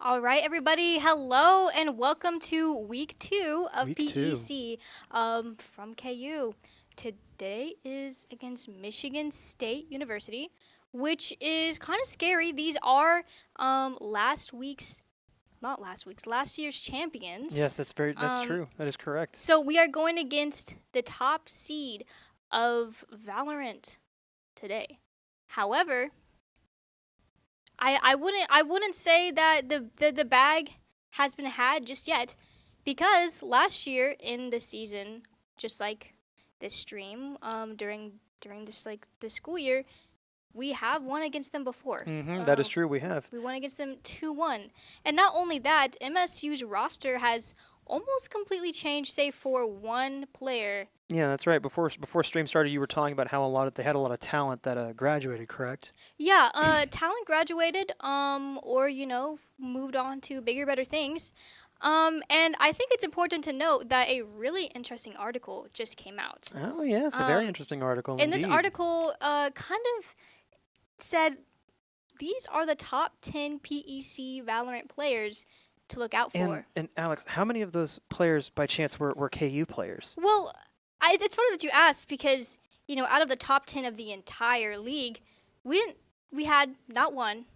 All right, everybody. Hello and welcome to week 2 of Week 2. PEC from KU. Today is against Michigan State University, which is kind of scary. These are last year's champions. Yes, that's Um, true. That is correct. so we are going against the top seed of Valorant today. However, I wouldn't say that the bag has been had just yet, because last year in the season, just like this stream, during this school year, we have won against them before. That is true. We have. We won against them 2-1, and not only that, MSU's roster has almost completely changed, save for one player. Yeah, that's right. Before stream started, you were talking about how they had a lot of talent that graduated, correct? Yeah, talent graduated, or moved on to bigger, better things. And I think it's important to note that a really interesting article just came out. Oh, yes, a very interesting article And this indeed. article, kind of said these are the top 10 PEC Valorant players to look out for. And Alex, how many of those players, by chance, were KU players? Well, it's funny that you asked because out of the top 10 of the entire league, we had not one,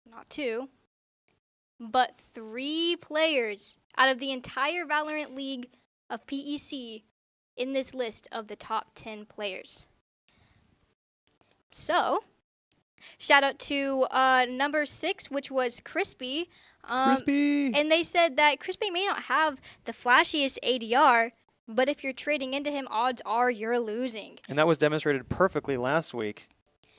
not two, but 3 players out of the entire Valorant League of PEC in this list of the top 10 players. So, shout out to number 6, which was Crispy. Crispy! And they said that Crispy may not have the flashiest ADR, but if you're trading into him, odds are you're losing. And that was demonstrated perfectly last week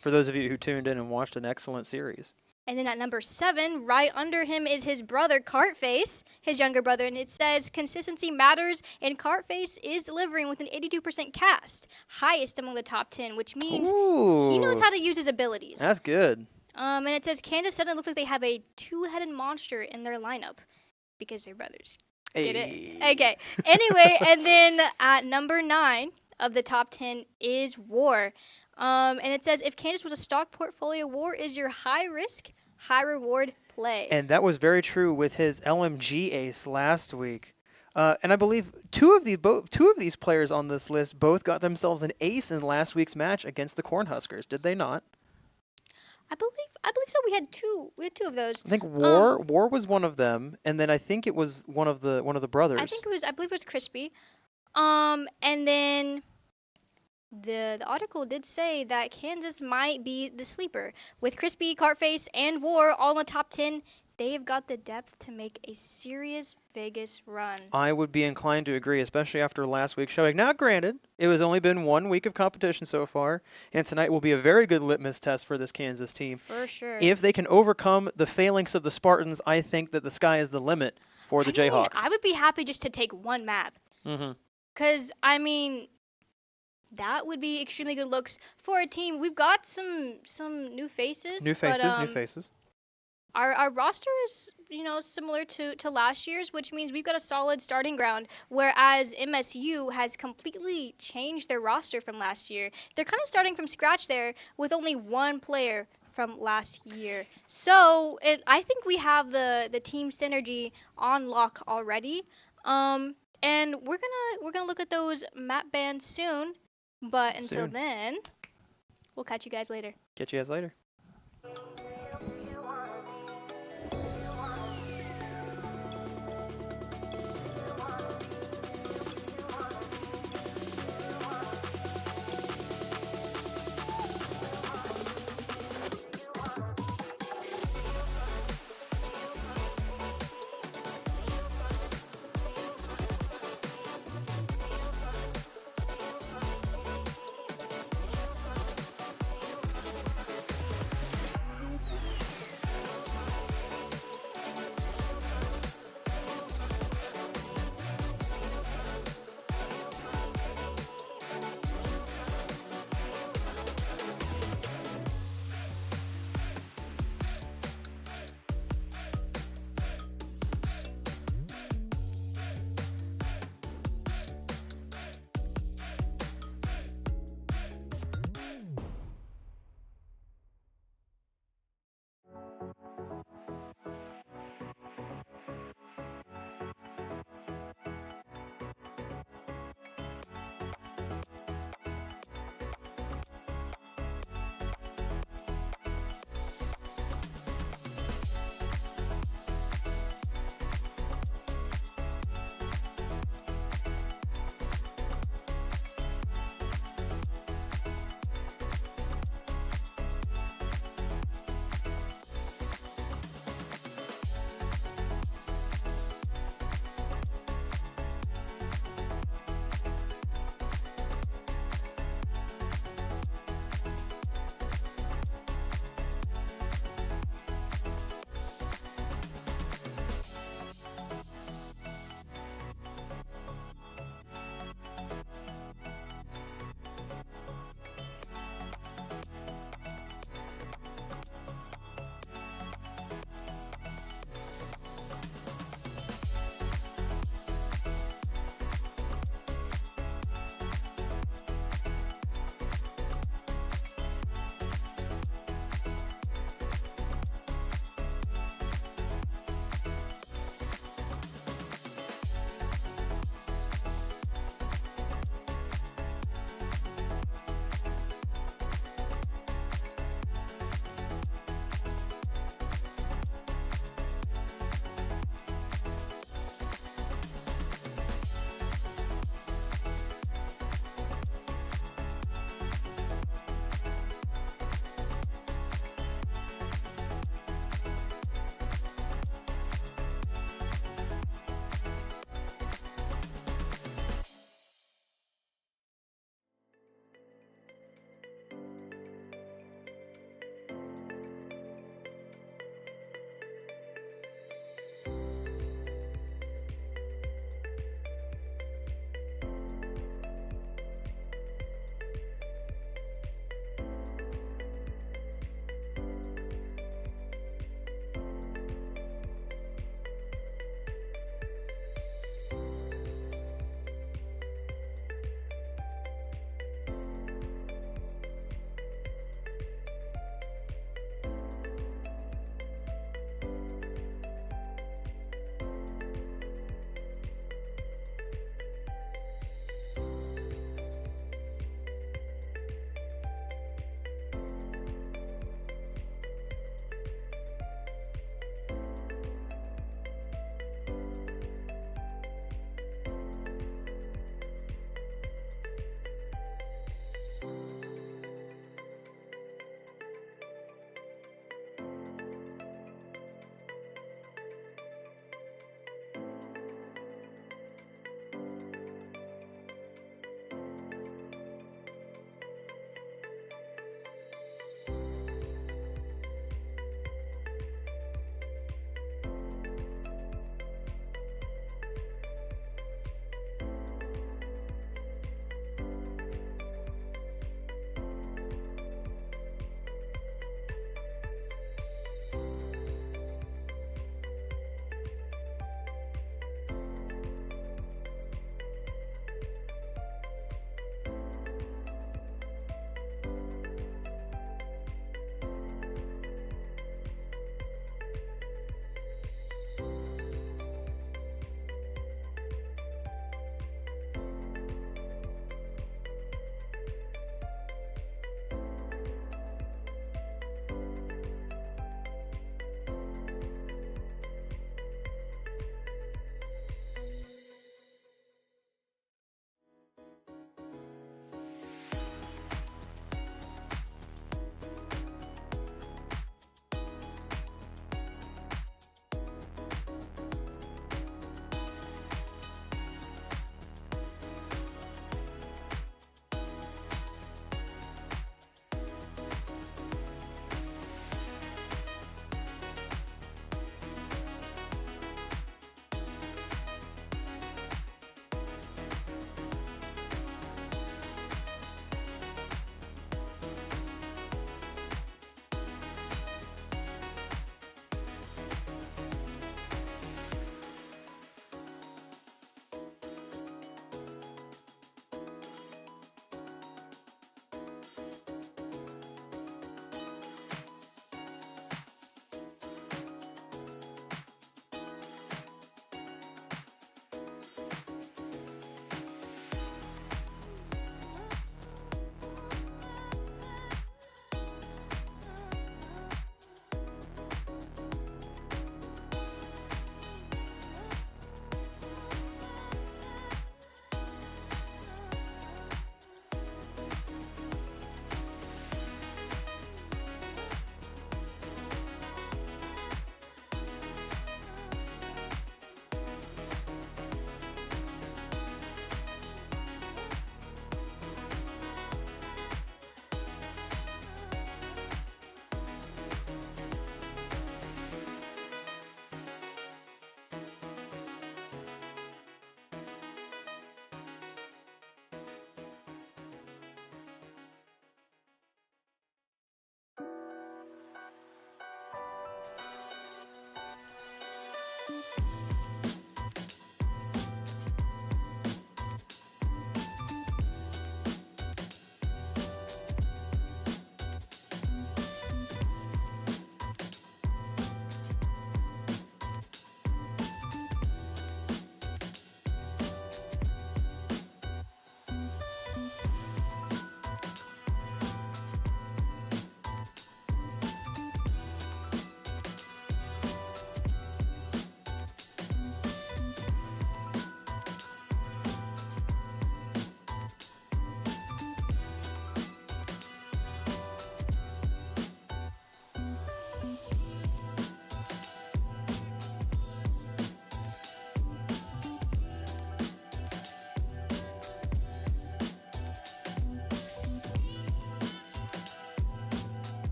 for those of you who tuned in and watched an excellent series. And then at number 7, right under him, is his brother, Cartface, his younger brother. And it says, consistency matters, and Cartface is delivering with an 82% cast, highest among the top 10, which means he knows how to use his abilities. That's good. And it says, Kansas suddenly looks like they have a 2-headed monster in their lineup because they're brothers. Get it? Okay. Anyway, and then at number 9 of the top 10 is War. And it says, if Kansas was a stock portfolio, War is your high-risk, high-reward play. And that was very true with his LMG ace last week. And I believe two of these players on this list both got themselves an ace in last week's match against the Cornhuskers, did they not? I believe so. We had two of those. I think War was one of them, and then I think it was one of the brothers. I believe it was Crispy. And then the article did say that Kansas might be the sleeper. With Crispy, Cartface, and War all in the top 10, they've got the depth to make a serious Vegas run. I would be inclined to agree, especially after last week's showing. Now, granted, it was only been 1 week of competition so far, and tonight will be a very good litmus test for this Kansas team. For sure. If they can overcome the phalanx of the Spartans, I think that the sky is the limit for the Jayhawks. I would be happy just to take one map. Because, that would be extremely good looks for a team. We've got some new faces. New faces. Our roster is, similar to last year's, which means we've got a solid starting ground, whereas MSU has completely changed their roster from last year. They're kind of starting from scratch there with only one player from last year. So I think we have the team synergy on lock already. And we're gonna look at those map bans soon. But until then, we'll catch you guys later. Catch you guys later.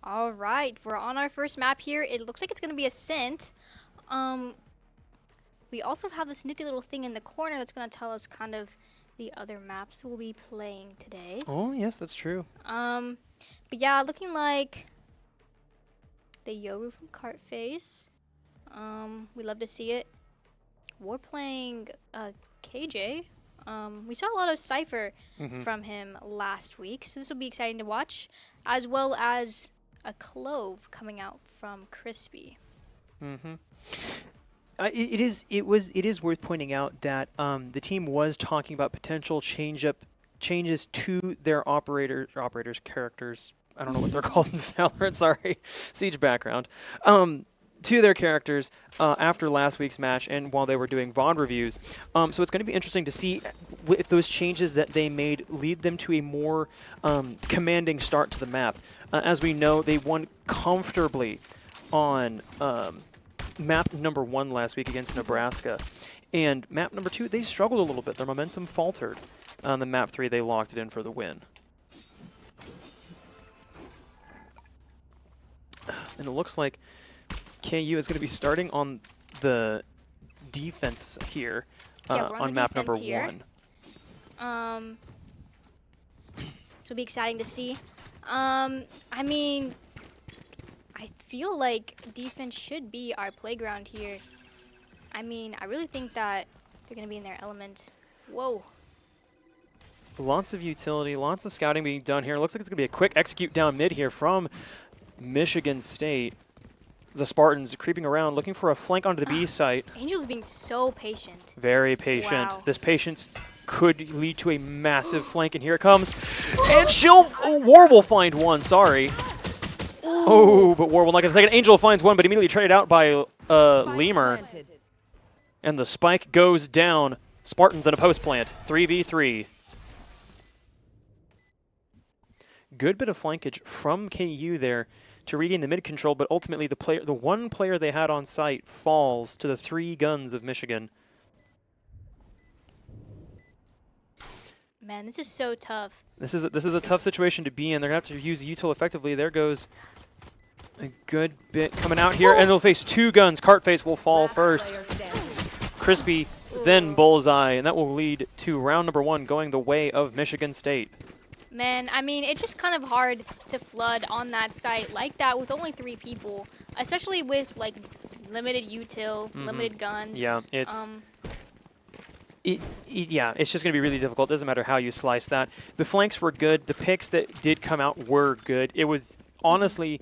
All right, we're on our first map here. It looks like it's gonna be Ascent. Um, we also have this nifty little thing in the corner that's gonna tell us kind of the other maps we'll be playing today. Oh, yes, that's true. But yeah, looking like the Yoru from Cartface. We love to see it. We're playing KJ. We saw a lot of Cypher from him last week, so this will be exciting to watch, as well as a Clove coming out from Crispy. It is worth pointing out that the team was talking about potential changes to their operators characters. I don't know what they're called in Valorant. Sorry, Siege background. To their characters after last week's match and while they were doing VOD reviews. So it's going to be interesting to see if those changes that they made lead them to a more commanding start to the map. As we know, they won comfortably on map number 1 last week against Nebraska. And map number 2, they struggled a little bit. Their momentum faltered. On the map 3, they locked it in for the win. And it looks like KU is going to be starting on the defense here on map number 1. So it'll be exciting to see. I mean, I feel like defense should be our playground here. I mean, I really think that they're going to be in their element. Whoa. Lots of utility, lots of scouting being done here. Looks like it's going to be a quick execute down mid here from Michigan State. The Spartans creeping around, looking for a flank onto the B site. Angel's being so patient. Very patient. Wow. This patience could lead to a massive flank, and here it comes. And War will find one, sorry. Oh, but War will not get the second. Angel finds one, but immediately traded out by Lemur. And the spike goes down. Spartans in a post plant. 3v3. Good bit of flankage from KU there to regain the mid control, but ultimately the one player they had on site falls to the 3 guns of Michigan. Man, this is so tough. This is a tough situation to be in. They're gonna have to use util effectively. There goes a good bit coming out here, and they'll face 2 guns. Cartface will fall first. Crispy, then Bullseye, and that will lead to round number 1 going the way of Michigan State. Man, I mean, it's just kind of hard to flood on that site like that with only 3 people, especially with like limited util, limited guns. Yeah, it's it's just going to be really difficult. Doesn't matter how you slice that. The flanks were good. The picks that did come out were good. It was honestly,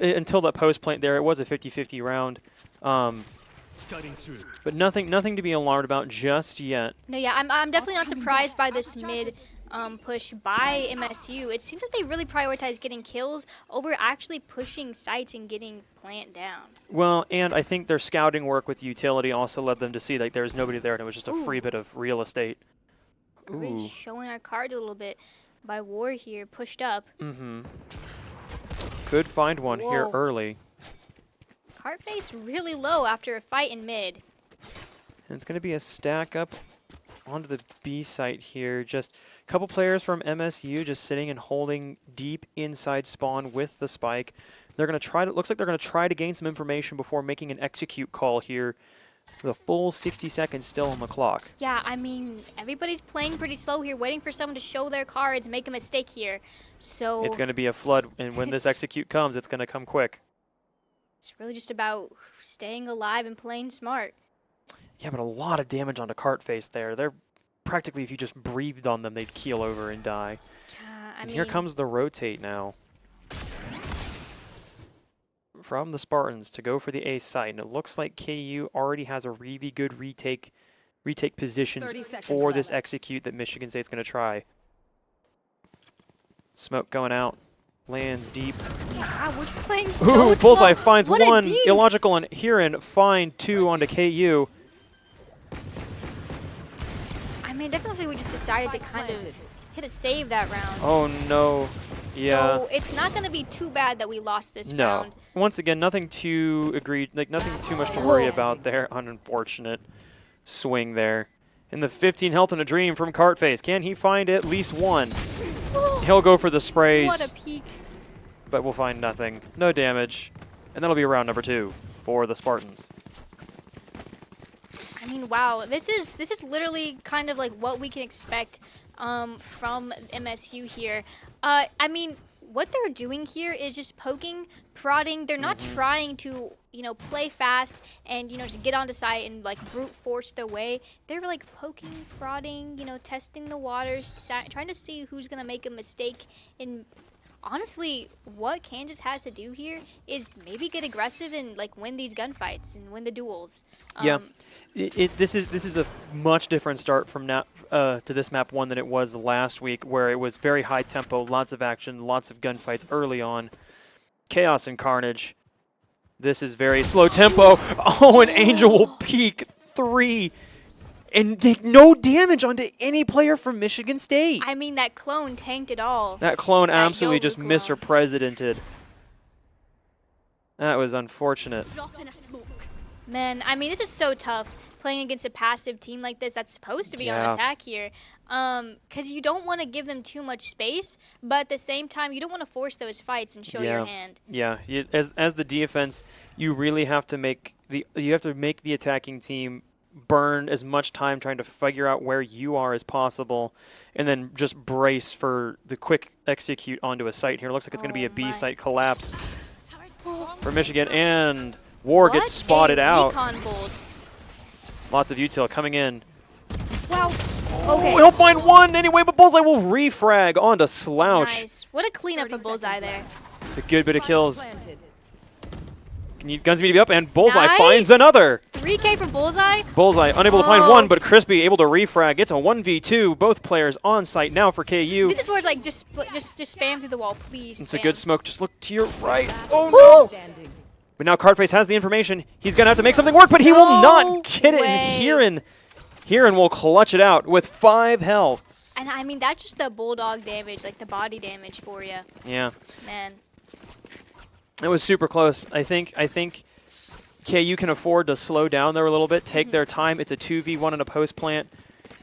until that post plant there, it was a 50-50 round. But nothing to be alarmed about just yet. No, yeah, I'm definitely not surprised by this mid push by MSU. It seems like they really prioritize getting kills over actually pushing sites and getting plant down. Well, and I think their scouting work with utility also led them to see like there was nobody there and it was just a free bit of real estate. Really showing our cards a little bit by War here, pushed up. Could find one here early. Cartface really low after a fight in mid. And it's going to be a stack up onto the B site here. Just a couple players from MSU just sitting and holding deep inside spawn with the spike. They're going to try to, looks like they're going to try to gain some information before making an execute call here. The full 60 seconds still on the clock. Yeah, I mean, everybody's playing pretty slow here, waiting for someone to show their cards, make a mistake here. So it's going to be a flood, and when this execute comes, it's going to come quick. It's really just about staying alive and playing smart. Yeah, but a lot of damage onto Cartface there. They're practically, if you just breathed on them, they'd keel over and die. Yeah, and here comes the rotate now from the Spartans to go for the A site, and it looks like KU already has a really good retake positions for this execute that Michigan State's going to try. Smoke going out, lands deep. Yeah, we're just playing so Ooh, Bullseye slow. finds one, Illogical and Huron find 2 onto KU. I mean, definitely we just decided to kind of hit a save that round. Oh no. Yeah. So it's not going to be too bad that we lost this round. Once again, nothing too nothing too much to worry about there. Unfortunate swing there. In the 15 health and a dream from Cartface. Can he find at least one? He'll go for the sprays. What a peek. But we'll find nothing. No damage. And that'll be round number 2 for the Spartans. I mean, wow. This is literally kind of like what we can expect from MSU here. I mean, what they're doing here is just poking, prodding. They're not trying to, play fast and, just get onto site and, like, brute force their way. They're, like, poking, prodding, testing the waters, trying to see who's going to make a mistake. And honestly, what Kansas has to do here is maybe get aggressive and, like, win these gunfights and win the duels. Yeah. This is a much different start from now to this map 1 than it was last week, where it was very high tempo, lots of action, lots of gunfights early on. Chaos and carnage. This is very slow tempo. Oh, an Angel will peek 3 and take no damage onto any player from Michigan State. I mean, that clone tanked it all. That clone absolutely just Mr. Presidented. That was unfortunate. Man, I mean, this is so tough playing against a passive team like this that's supposed to be on attack here. Because you don't want to give them too much space, but at the same time, you don't want to force those fights and show your hand. Yeah, as the defense, you really have to make the attacking team burn as much time trying to figure out where you are as possible, and then just brace for the quick execute onto a site here. It looks like it's going to be a B site collapse for Michigan, and War gets spotted out. Lots of util coming in. Wow. Okay. He'll find one anyway, but Bullseye will refrag onto Slouch. Nice. What a cleanup from Bullseye there. It's a good bit of kills. Guns need to be up, and Bullseye finds another. 3K from Bullseye. Bullseye unable to find one, but Crispy able to refrag. It's a 1v2. Both players on site now for KU. This is where it's like just spam through the wall, please. It's a good smoke. Just look to your right. Oh no! But now Cartface has the information. He's going to have to make something work, but he will not get it. And Heron will clutch it out with 5 health. And I mean, that's just the bulldog damage, like the body damage for you. Yeah. Man. It was super close. I think KU can afford to slow down there a little bit, take their time. It's a 2v1 in a post plant.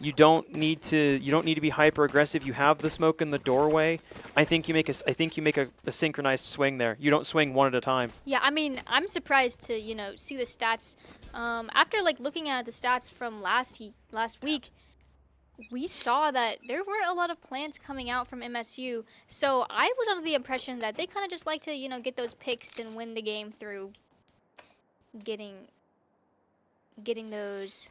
You don't need to be hyper aggressive. You have the smoke in the doorway. I think you make a synchronized swing there. You don't swing one at a time. Yeah, I mean, I'm surprised to see the stats after like looking at the stats from last week. We saw that there weren't a lot of plants coming out from MSU, so I was under the impression that they kind of just like to get those picks and win the game through getting those.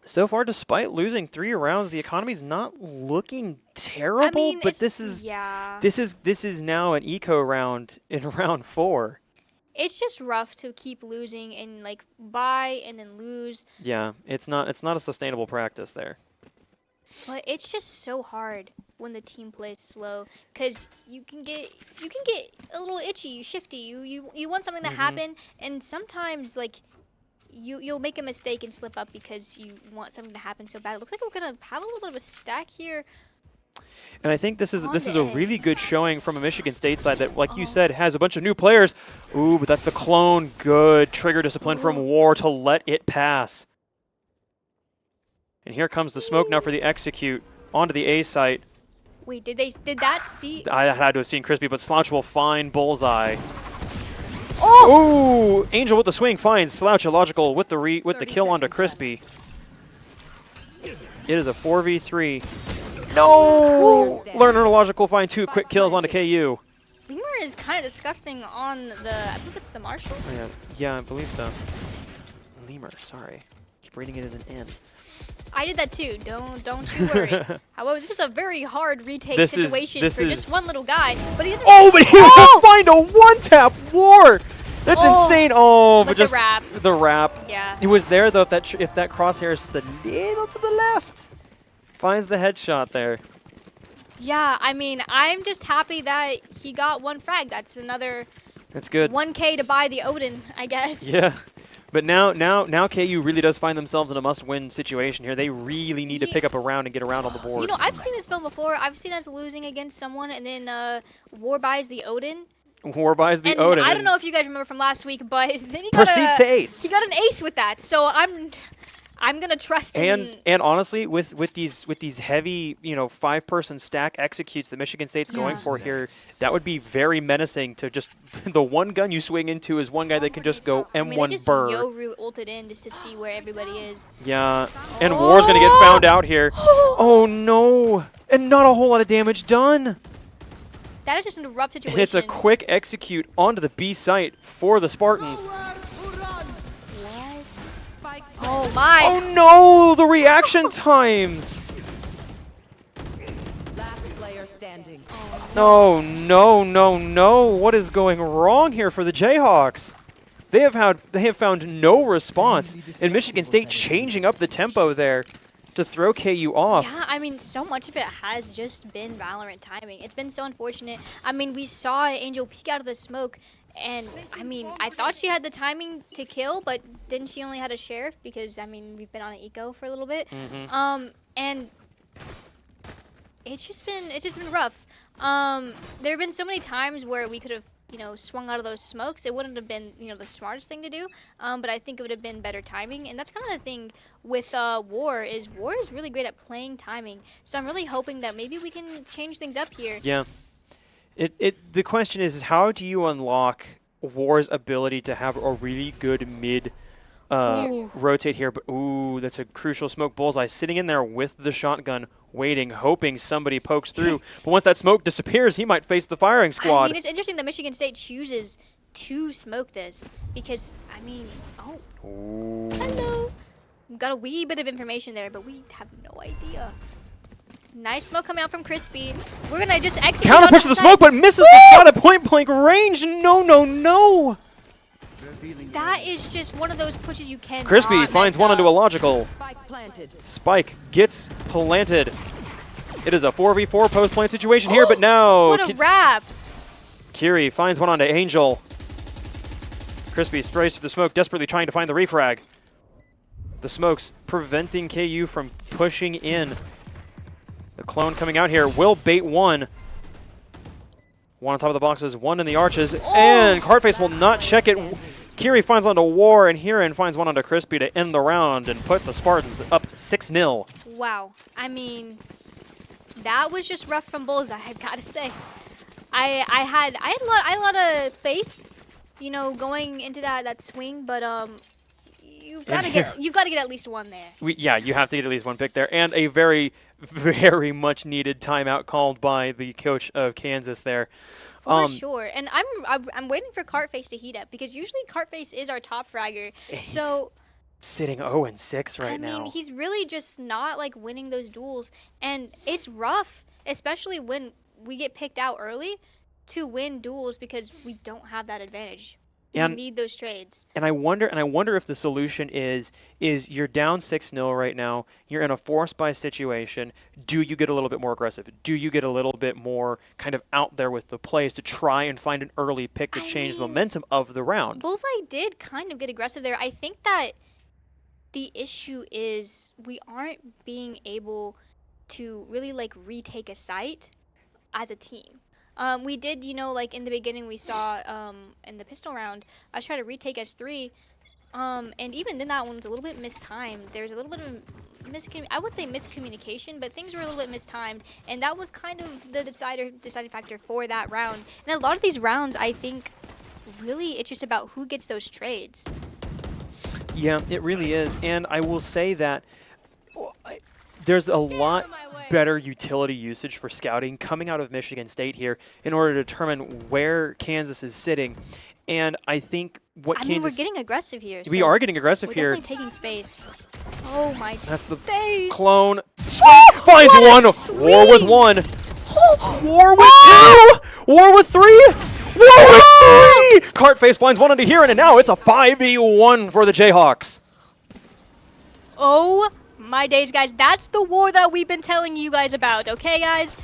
So far, despite losing 3 rounds, the economy's not looking terrible. I mean, but this is now an eco round in round 4. It's just rough to keep losing and like buy and then lose. Yeah, it's not a sustainable practice there. But it's just so hard when the team plays slow, because you can get a little itchy, shifty. You want something to happen, and sometimes like you'll make a mistake and slip up because you want something to happen so bad. It looks like we're gonna have a little bit of a stack here. And I think this is a really good showing from a Michigan State side that, like you said, has a bunch of new players. Ooh, but that's the clone. Good trigger discipline from War to let it pass. And here comes the smoke now for the execute onto the A site. Wait, did that see? I had to have seen Crispy, but Slouch will find Bullseye. Oh! Ooh, Angel with the swing finds Slouch illogical with the kill onto Crispy. It is a 4v3. No! Learner illogical find 2 quick kills onto KU. Lemur is kind of disgusting on the, I believe it's the Marshall? Oh, yeah, I believe so. Lemur, sorry. Keep reading it as an N. I did that too. Don't you worry. However, this is a very hard retake situation for just one little guy. But he doesn't. Oh, but he will find a one-tap War. That's insane. Oh, but just the wrap. Yeah. It was there though. If that crosshair is just a little to the left, finds the headshot there. Yeah, I mean, I'm just happy that he got 1 frag. That's another. That's good. 1K to buy the Odin, I guess. Yeah. But now KU really does find themselves in a must-win situation here. They really need to pick up a round and get around on the board. You know, I've seen this film before. I've seen us losing against someone, and then War buys the Odin. War buys the Odin. I don't know if you guys remember from last week, but then he proceeds to ace. He got an ace with that, so I'm gonna trust him. And honestly, with these heavy 5-person stack executes that Michigan State's going for here, that would be very menacing. To just the one gun you swing into is one guy that can just go M1 they just burr. Yoru ulted in just to see where everybody is. Yeah, and War's gonna get found out here. Oh no! And not a whole lot of damage done. That is just a rough situation. And it's a quick execute onto the B site for the Spartans. Oh my! Oh no! The reaction times. Last player standing. Oh no! What is going wrong here for the Jayhawks? They have found no response, and Michigan State changing up the tempo there to throw KU off. Yeah, I mean, so much of it has just been Valorant timing. It's been so unfortunate. I mean, we saw Angel peek out of the smoke. And, I mean, I thought she had the timing to kill, but then she only had a sheriff because, I mean, we've been on an eco for a little bit. And it's just been rough. There have been so many times where we could have, swung out of those smokes. It wouldn't have been, the smartest thing to do, but I think it would have been better timing. And that's kind of the thing with War is really great at playing timing. So I'm really hoping that maybe we can change things up here. Yeah. The question is how do you unlock War's ability to have a really good mid rotate here? But ooh, that's a crucial smoke. Bullseye sitting in there with the shotgun, waiting, hoping somebody pokes through. But once that smoke disappears, he might face the firing squad. I mean, it's interesting that Michigan State chooses to smoke this because, I mean, Ooh. Hello. We've got a wee bit of information there, but we have no idea. Nice smoke coming out from Crispy. We're going to just execute counter push to the smoke, but misses the shot at point-blank range. No. That is just one of those pushes you can. Crispy finds one onto a logical. Spike gets planted. It is a 4v4 post-plant situation here, but now... What a wrap. Kiri finds one onto Angel. Crispy sprays through the smoke, desperately trying to find the refrag. The smokes preventing KU from pushing in. The clone coming out here will bait one. One on top of the boxes, one in the arches, and Cardface will not check it. Kiri finds onto War, and Hirin finds one onto Crispy to end the round and put the Spartans up 6-0. Wow. I mean, that was just rough from Bullseye, I've got to say. I had a lot of faith, you know, going into that swing, but you've got to get at least one there. Yeah, you have to get at least one pick there, and a very, very much needed timeout called by the coach of Kansas there. For sure, and I'm waiting for Cartface to heat up because usually Cartface is our top fragger. So sitting 0-6 right now. I mean, he's really just not like winning those duels, and it's rough, especially when we get picked out early to win duels because we don't have that advantage. We need those trades. And I wonder if the solution is you're down 6-0 right now. You're in a force buy situation. Do you get a little bit more aggressive? Do you get a little bit more kind of out there with the plays to try and find an early pick to change the momentum of the round? Bullseye did kind of get aggressive there. I think that the issue is we aren't being able to really like retake a site as a team. We did, you know, like in the beginning we saw in the pistol round, I was trying to retake S3, and even then that one was a little bit mistimed. There's a little bit of I would say miscommunication, but things were a little bit mistimed, and that was kind of the deciding factor for that round. And a lot of these rounds, I think, really it's just about who gets those trades. Yeah, it really is, and I will say that there's a lot better utility usage for scouting coming out of Michigan State here in order to determine where Kansas is sitting. And I think what Kansas... I mean, we're getting aggressive here. We are getting aggressive here. We're definitely taking space. Oh my That's the face. Clone. Swing! Finds one! War with one! War with two! War with three! War with three! Cartface finds one onto Hirin, and now it's a 5v1 for the Jayhawks. Oh my days, guys. That's the war that we've been telling you guys about, okay, guys?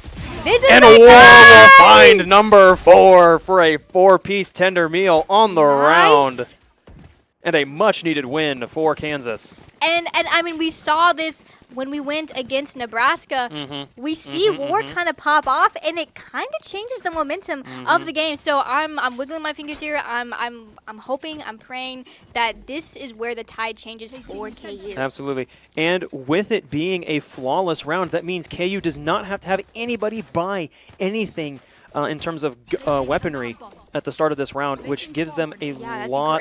This is and War will find number 4 for a 4-piece tender meal on the round. And a much-needed win for Kansas. And I mean, we saw this when we went against Nebraska. We see War kind of pop off, and it kind of changes the momentum of the game. So I'm wiggling my fingers here. I'm hoping, I'm praying that this is where the tide changes for KU. Absolutely. And with it being a flawless round, that means KU does not have to have anybody buy anything in terms of weaponry at the start of this round, which gives them a lot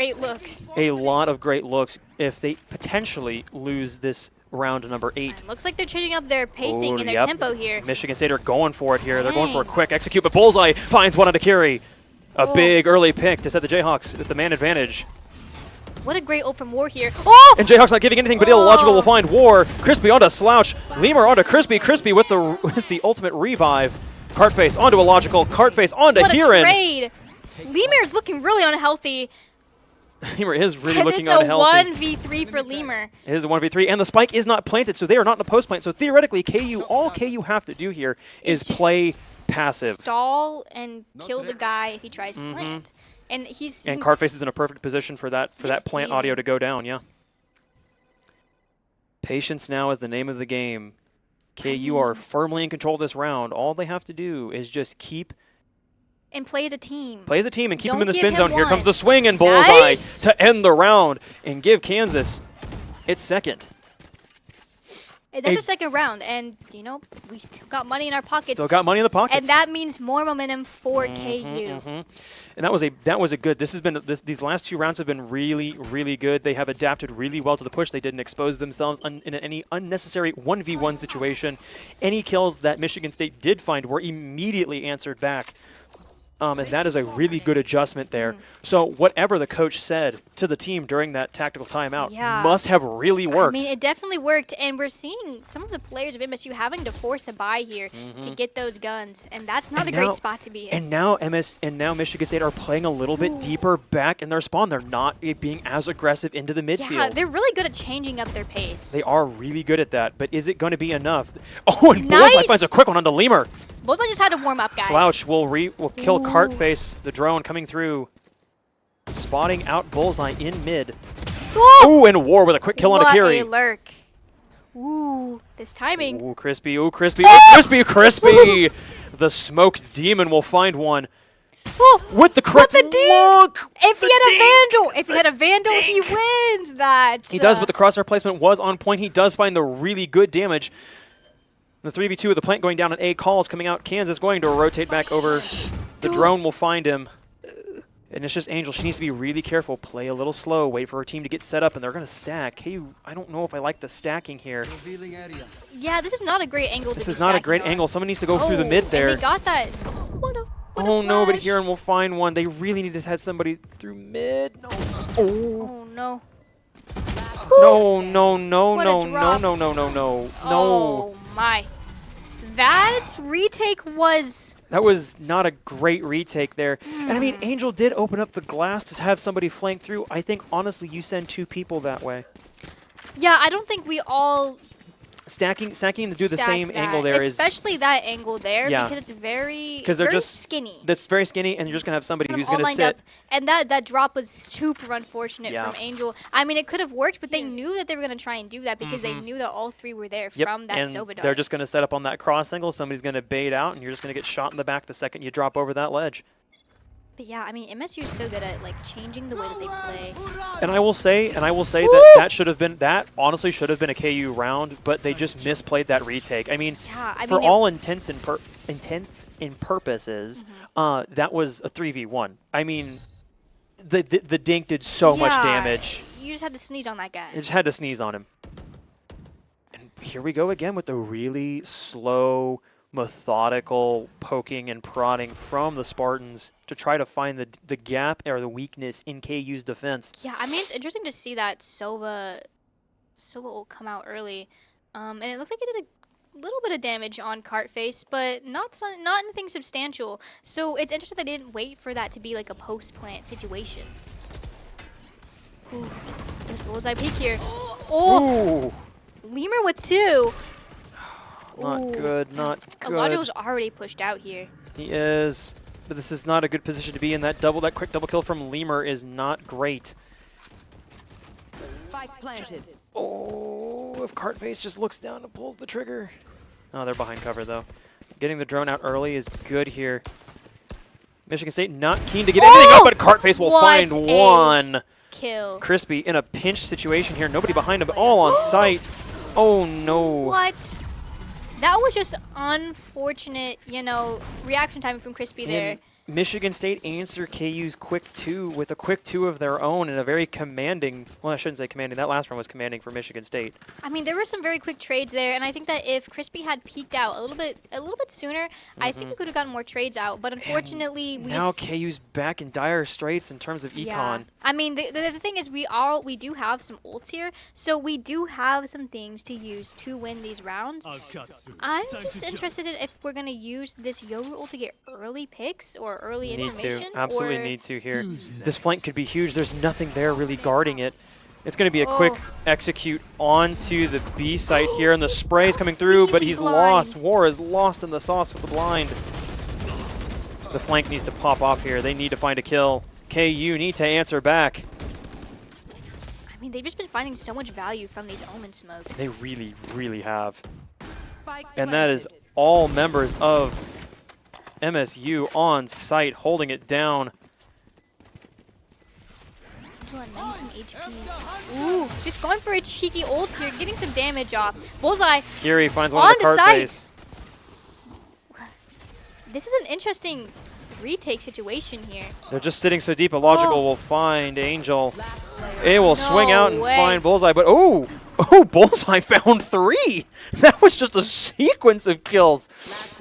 of great looks if they potentially lose this round number 8. Looks like they're changing up their pacing and their tempo here. Michigan State are going for it here. They're going for a quick execute, but Bullseye finds one onto Kiri. A big early pick to set the Jayhawks with the man advantage. What a great ult from War here. Oh! And Jayhawks not giving anything but illogical will find War. Crispy onto Slouch. Lemur onto Crispy. Crispy with the ultimate revive. Cartface onto Illogical. Cartface onto Hirin. What a trade. Lemir's looking really unhealthy. Lemur is really looking unhealthy. It's a 1v3 for Lemur. It is a 1v3, and the spike is not planted, so they are not in a post plant. So theoretically, all KU have to do here is play passive. Stall and kill the guy if he tries to plant. And Cartface is in a perfect position for that plant audio to go down, yeah. Patience now is the name of the game. KU are firmly in control of this round. All they have to do is just keep and play as a team. Play as a team and keep them in the spin zone. Here comes the swing and Bullseye to end the round and give Kansas its second. That's a second round, and you know we still got money in our pockets. Still got money in the pockets, and that means more momentum for KU. And that was a good. This has been these last 2 rounds have been really good. They have adapted really well to the push. They didn't expose themselves in any unnecessary 1v1 situation. Any kills that Michigan State did find were immediately answered back. And that is a really good adjustment there. So whatever the coach said to the team during that tactical timeout must have really worked. I mean, it definitely worked, and we're seeing some of the players of MSU having to force a buy here to get those guns, and that's not a great spot to be in. And now Michigan State are playing a little bit deeper back in their spawn. They're not being as aggressive into the midfield. Yeah, they're really good at changing up their pace. They are really good at that, but is it going to be enough? Oh, and Bullseye finds a quick one onto Lemur. Bullseye just had to warm up, guys. Slouch will kill Cartface, the drone coming through. spotting out Bullseye in mid. Oh! Ooh, and War with a quick kill on What Akiri. a lurk. Ooh, this timing. Ooh, Crispy, ooh, Crispy, ooh, Crispy, Crispy! The smoked demon will find one. Oh, With the correct what the look! If he The had a dink! Vandal, if he had a Vandal, he dink! wins that. He does, but the crosshair placement was on point. He does find the really good damage. The 3v2 of the plant going down at A. Calls coming out. Kansas going to rotate back over. The drone will find him. And it's just Angel. She needs to be really careful. Play a little slow. Wait for her team to get set up, and they're going to stack. Hey, I don't know if I like the stacking here. Yeah, this is not a great angle. This is not a great angle. Someone needs to go through the mid there. And they got that. Oh, what a Oh no, but flash. Huron will find one. They really need to have somebody through mid. No. Oh. Oh no. No, no, no, What a no, no, drop. no, no, no, no, no. Oh my. That retake was. That was not a great retake there. And I mean, Angel did open up the glass to have somebody flank through. I think, honestly, you send 2 people that way. Yeah, I don't think we all Stacking to do the stack same that, angle there is. especially that angle there, Yeah. because it's very, Because they're very just skinny. That's very skinny, and you're just gonna have somebody Kind of who's all gonna lined sit. up. And that drop was super unfortunate Yeah. from Angel. I mean, it could have worked, but they knew that they were going to try and do that because they knew that all 3 were there Yep, from that and Sova they're dart. just gonna set up on that cross angle. Somebody's gonna bait out, and you're just gonna get shot in the back the second you drop over that ledge. But yeah, I mean, MSU is so good at like changing the way that they play. And I will say that should have been honestly should have been a KU round, but they just misplayed that retake. I mean, Yeah, I for mean, all intents and purposes, that was a 3v1. I mean, the dink did so much Yeah, damage. You just had to sneeze on that guy. I just had to sneeze on him. And here we go again with the really slow, methodical poking and prodding from the Spartans to try to find the gap or the weakness in KU's defense. Yeah, I mean, it's interesting to see that Sova will come out early. And it looks like it did a little bit of damage on Cartface, but not anything substantial. So it's interesting that they didn't wait for that to be like a post-plant situation. Ooh, there's Bullseye peek here. Oh, Ooh, Lemur with 2. not Ooh. good, not good. Elijah's already pushed out here. He is, but this is not a good position to be in. That quick double kill from Lemur is not great. Spike planted. Oh, if Cartface just looks down and pulls the trigger. Oh, they're behind cover, though. Getting the drone out early is good here. Michigan State not keen to get anything up, but Cartface will What find a one. Kill. Crispy in a pinch situation here. Nobody behind him, all on sight. Oh, no. What? That was just unfortunate, reaction time from Crispy there. And Michigan State answer KU's quick 2 with a quick 2 of their own and a very commanding, well, I shouldn't say commanding, that last one was commanding for Michigan State. I mean, there were some very quick trades there, and I think that if Crispy had peeked out a little bit sooner, I think we could have gotten more trades out. But unfortunately, we Now just KU's back in dire straits in terms of econ. yeah. I mean, the thing is, we do have some ults here, so we do have some things to use to win these rounds. I'm just interested in if we're gonna use this Yoru ult to get early picks or early Need information. to, absolutely or need to here. This flank could be huge. There's nothing there really guarding it. It's going to be a quick execute onto the B site here, and the spray's coming through, but he's lost. War is lost in the sauce with the blind. The flank needs to pop off here. They need to find a kill. KU need to answer back. I mean, they've just been finding so much value from these Omen smokes. They really, really have. Spike And that is planted. all members of MSU on site holding it down. Angel at 19 HP. Ooh, just going for a cheeky ult here, getting some damage off. Bullseye. Kiri finds one of the On cart site. face. This is an interesting retake situation here. They're just sitting so deep. Illogical will find Angel. It will swing out and way. find Bullseye, but oh, Bullseye found 3. That was just a sequence of kills.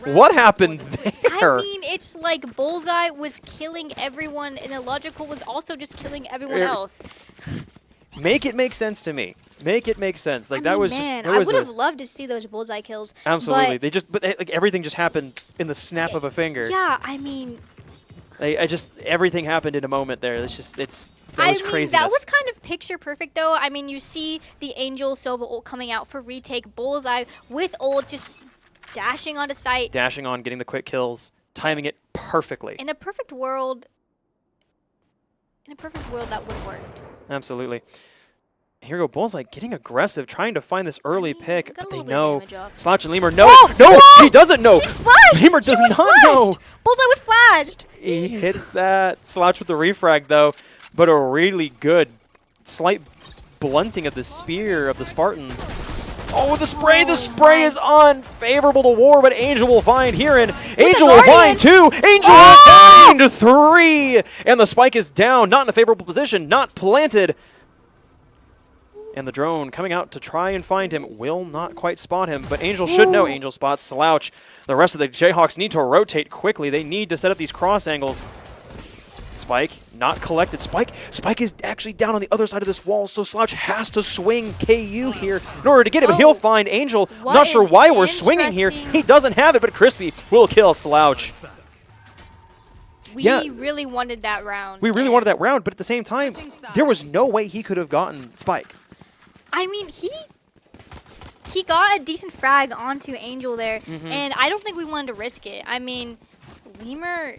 What happened there? I mean, it's like Bullseye was killing everyone, and Illogical was also just killing everyone else. Make it make sense to me. Make it make sense. Like I that mean, was man, just, I would have loved to see those Bullseye kills. absolutely. But Like everything just happened in the snap of a finger. yeah, I mean, Everything happened in a moment there. That was craziness. that was kind of picture perfect, though. I mean, you see the Angel Sova ult coming out for retake, Bullseye with ult just dashing onto site. Dashing on, getting the quick kills, timing it perfectly. In a perfect world, In a perfect world, that would have worked. Absolutely. Here we go, Bullseye getting aggressive, trying to find this early pick, got but a they little bit of know. damage off. Slouch and Lemur know Oh! it. No, Whoa! he doesn't know. He's flashed! Lemur does He was not know. flashed! Bullseye was flashed! He hits that. Slouch with the refrag, though, but a really good slight blunting of the spear of the Spartans. Oh, the spray! The spray is unfavorable to War, but Angel will find Heron. Angel will find 2. Angel will find 3. And the spike is down, not in a favorable position, not planted. And the drone coming out to try and find him will not quite spot him, but Angel should know. Angel spots Slouch. The rest of the Jayhawks need to rotate quickly. They need to set up these cross angles. Spike, not collected. Spike is actually down on the other side of this wall, so Slouch has to swing KU here in order to get him. He'll find Angel. I'm not sure why we're swinging here. He doesn't have it, but Crispy will kill Slouch. We really wanted that round. We really wanted that round, but at the same time, there was no way he could have gotten Spike. I mean, he got a decent frag onto Angel there, and I don't think we wanted to risk it. I mean, Lemur.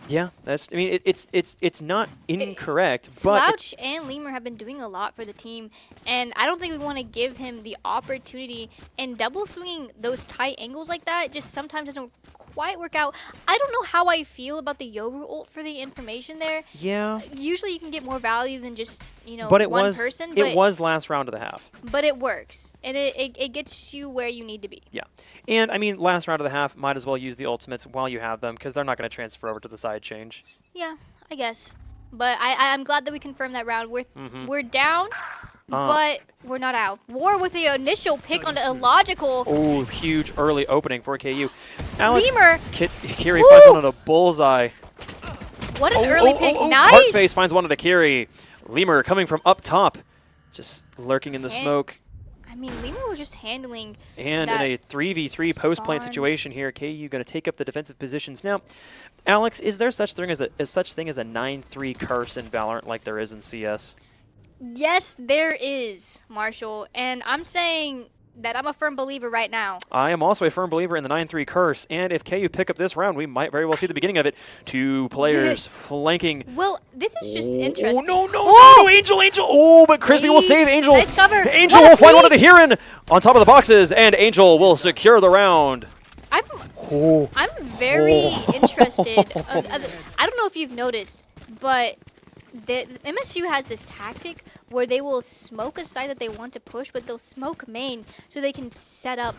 Yeah, that's. I mean, it's not incorrect, but Slouch and Lemur have been doing a lot for the team, and I don't think we want to give him the opportunity. And double swinging those tight angles like that just sometimes doesn't quite work out. I don't know how I feel about the Yoru ult for the information there. Yeah. Usually you can get more value than just, but one person. It was last round of the half. But it works, and it gets you where you need to be. Yeah. And, I mean, last round of the half, might as well use the ultimates while you have them, because they're not going to transfer over to the side change. Yeah, I guess. But I'm glad that we confirmed that round. We're down, but we're not out. War with the initial pick on the illogical. Oh, huge early opening for KU. Alex Lemur. Kiri finds one on a bullseye. What an early pick. Nice. Heartface finds one on a Kiri. Lemur coming from up top, just lurking in the smoke. I mean, Lemur was just handling. And in a 3v3 post-plant situation here, KU going to take up the defensive positions. Now, Alex, is there such thing as a 9-3 curse in Valorant like there is in CS? Yes, there is, Marshall. And I'm saying that I'm a firm believer right now. I am also a firm believer in the 9-3 curse, and if KU pick up this round, we might very well see the beginning of it. 2 players flanking. Well, this is just interesting. No, Angel! Oh, but Crispy will save Angel. Nice cover. Angel will find one of the Heron on top of the boxes, and Angel will secure the round. I'm very interested. I don't know if you've noticed, but the MSU has this tactic where they will smoke a side that they want to push, but they'll smoke main so they can set up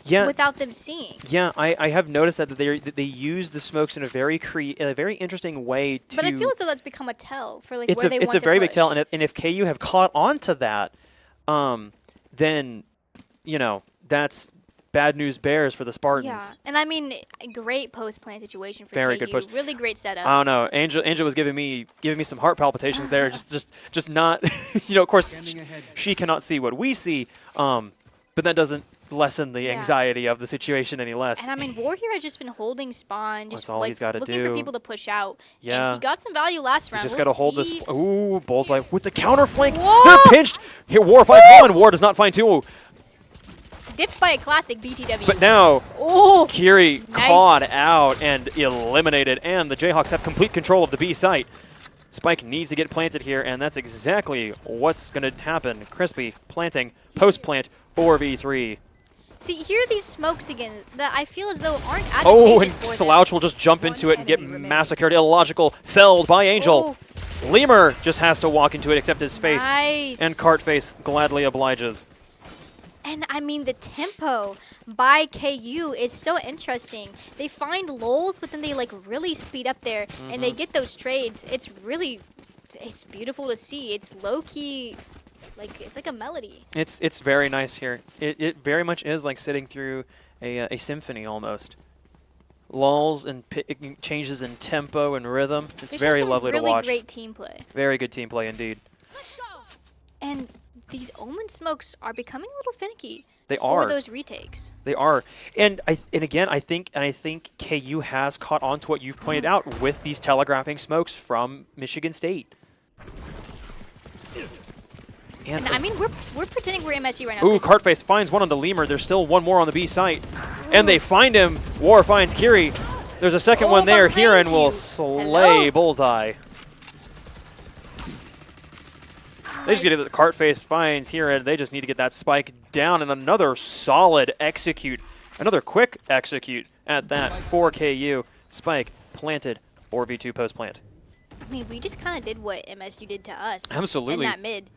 without them seeing. Yeah, I have noticed that they use the smokes in a very interesting way to. But I feel as though that's become a tell for where they want to push. It's a very big tell, and if KU have caught on to that, then that's bad news bears for the Spartans. Yeah, and I mean, great post-plan situation for Very KU. good post. Really great setup. I don't know. Angel was giving me some heart palpitations there. just not. Of course, she cannot see what we see. But that doesn't lessen the anxiety of the situation any less. And I mean, War here has just been holding spawn, just That's all he's gotta looking do. for people to push out. Yeah. And he got some value last round. He's just got to hold this. Ooh, Bullseye with the counter flank. Whoa! They're pinched. Here, War finds one. War does not find 2. Dipped by a classic BTW. But now, Kiri Nice. caught out and eliminated, and the Jayhawks have complete control of the B site. Spike needs to get planted here, and that's exactly what's going to happen. Crispy planting, post-plant, 4v3. See, here are these smokes again that I feel as though aren't advantageous Oh, and for them. Slouch will just jump into it and get massacred. Illogical, felled by Angel. Lemur just has to walk into it, except his face. Nice. And Cartface gladly obliges. And I mean, the tempo by KU is so interesting. They find lulls, but then they really speed up there, and they get those trades. It's beautiful to see. It's low key, it's like a melody. It's very nice here. It very much is like sitting through a symphony almost. Lulls and changes in tempo and rhythm. It's very lovely to watch. Really great team play. Very good team play indeed. And these Omen smokes are becoming a little finicky. They are. For those retakes. They are. And again, I think KU has caught on to what you've pointed out with these telegraphing smokes from Michigan State. And I mean, we're pretending we're MSU right now. Ooh, Cartface finds one on the Lemur. There's still one more on the B site. And they find him. War finds Kiri. There's a second Oh, one there. behind Hiran will you. slay Hello? Bullseye. They just get it. The Nice. cart face finds Hiran. They just need to get that spike down, and another solid execute. Another quick execute at that for KU. Spike planted, 4v2 post plant. I mean, we just kind of did what MSU did to us. Absolutely. In that mid.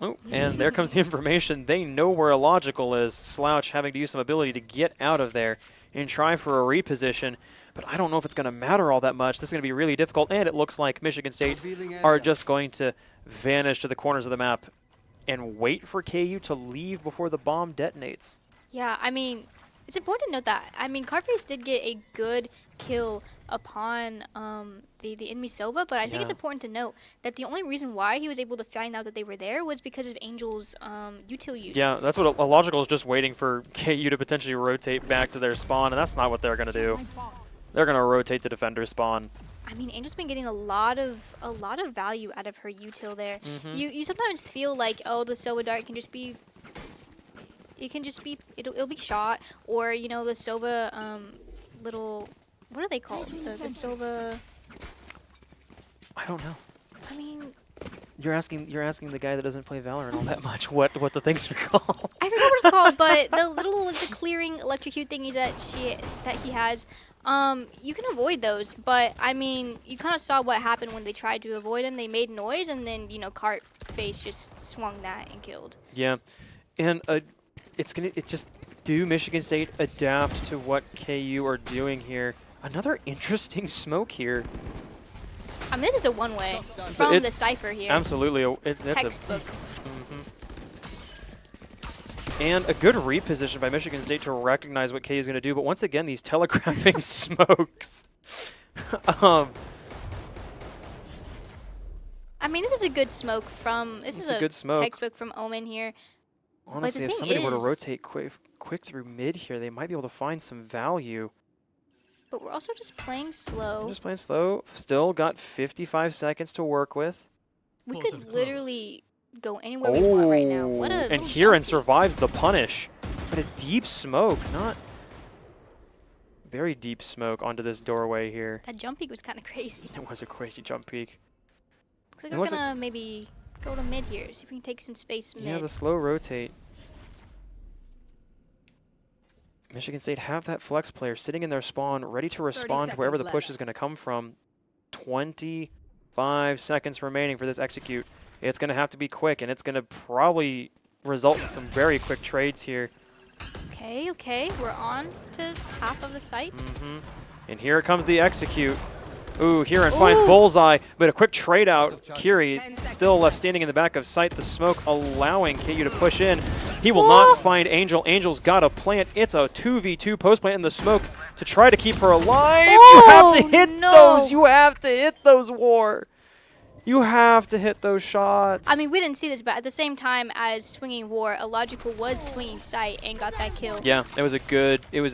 Oh, and there comes the information. They know where Illogical is. Slouch having to use some ability to get out of there and try for a reposition. But I don't know if it's going to matter all that much. This is going to be really difficult, and it looks like Michigan State are just going to vanish to the corners of the map and wait for KU to leave before the bomb detonates. Yeah, I mean, it's important to note that. I mean, Carface did get a good kill upon the enemy Silva, but I think it's Yeah. important to note that the only reason why he was able to find out that they were there was because of Angel's util use. Yeah, that's what Illogical is, just waiting for KU to potentially rotate back to their spawn, and that's not what they're going to do. They're going to rotate to defender spawn. I mean, Angel's been getting a lot of value out of her util there. You sometimes feel like, oh, the Silva dart can just be, it'll be shot, or you know, the Silva little, what are they called? The Silva. I don't know. I mean, You're asking the guy that doesn't play Valorant all that much what the things are called. I forgot what it's called, but the clearing electrocute thingies that he has. You can avoid those, but I mean, you kind of saw what happened when they tried to avoid them. They made noise, and then you know, Cart Face just swung that and killed. Yeah, and it's just do Michigan State adapt to what KU are doing here? Another interesting smoke here. I mean, this is a one-way from the Cypher here. Absolutely, that's Textbook. And a good reposition by Michigan State to recognize what KU is going to do. But once again, these telegraphing smokes. I mean, this is a good smoke from. This is a good smoke. textbook from Omen here. Honestly, if thing somebody were to is- rotate quick through mid here, they might be able to find some value. But we're also just playing I'm slow. just playing slow. Still got 55 seconds to work with. We could literally go anywhere we want right now. What a And little Hiran jump peek. survives the punish. But a deep smoke, not very deep smoke onto this doorway here. That jump peek was kind of crazy. It was a crazy jump peek. Looks like It we're wasn't- gonna maybe go to mid here. See if we can take some space mid. Yeah, the slow rotate. Michigan State have that flex player sitting in their spawn, ready to respond to wherever the push is going to come from. 25 seconds remaining for this execute. It's going to have to be quick, and it's going to probably result in some very quick trades here. Okay, we're on to half of the site. And here comes the execute. Ooh, Hiran finds Bullseye, but a quick trade out. Kiri still left standing in the back of sight. The smoke allowing KU to push in. He will not find Angel. Angel's got a plant. It's a 2v2 post plant in the smoke to try to keep her alive. You have to hit those. You have to hit those, War. You have to hit those shots. I mean, we didn't see this, but at the same time as swinging War, Illogical was swinging sight and got that kill. Yeah, it was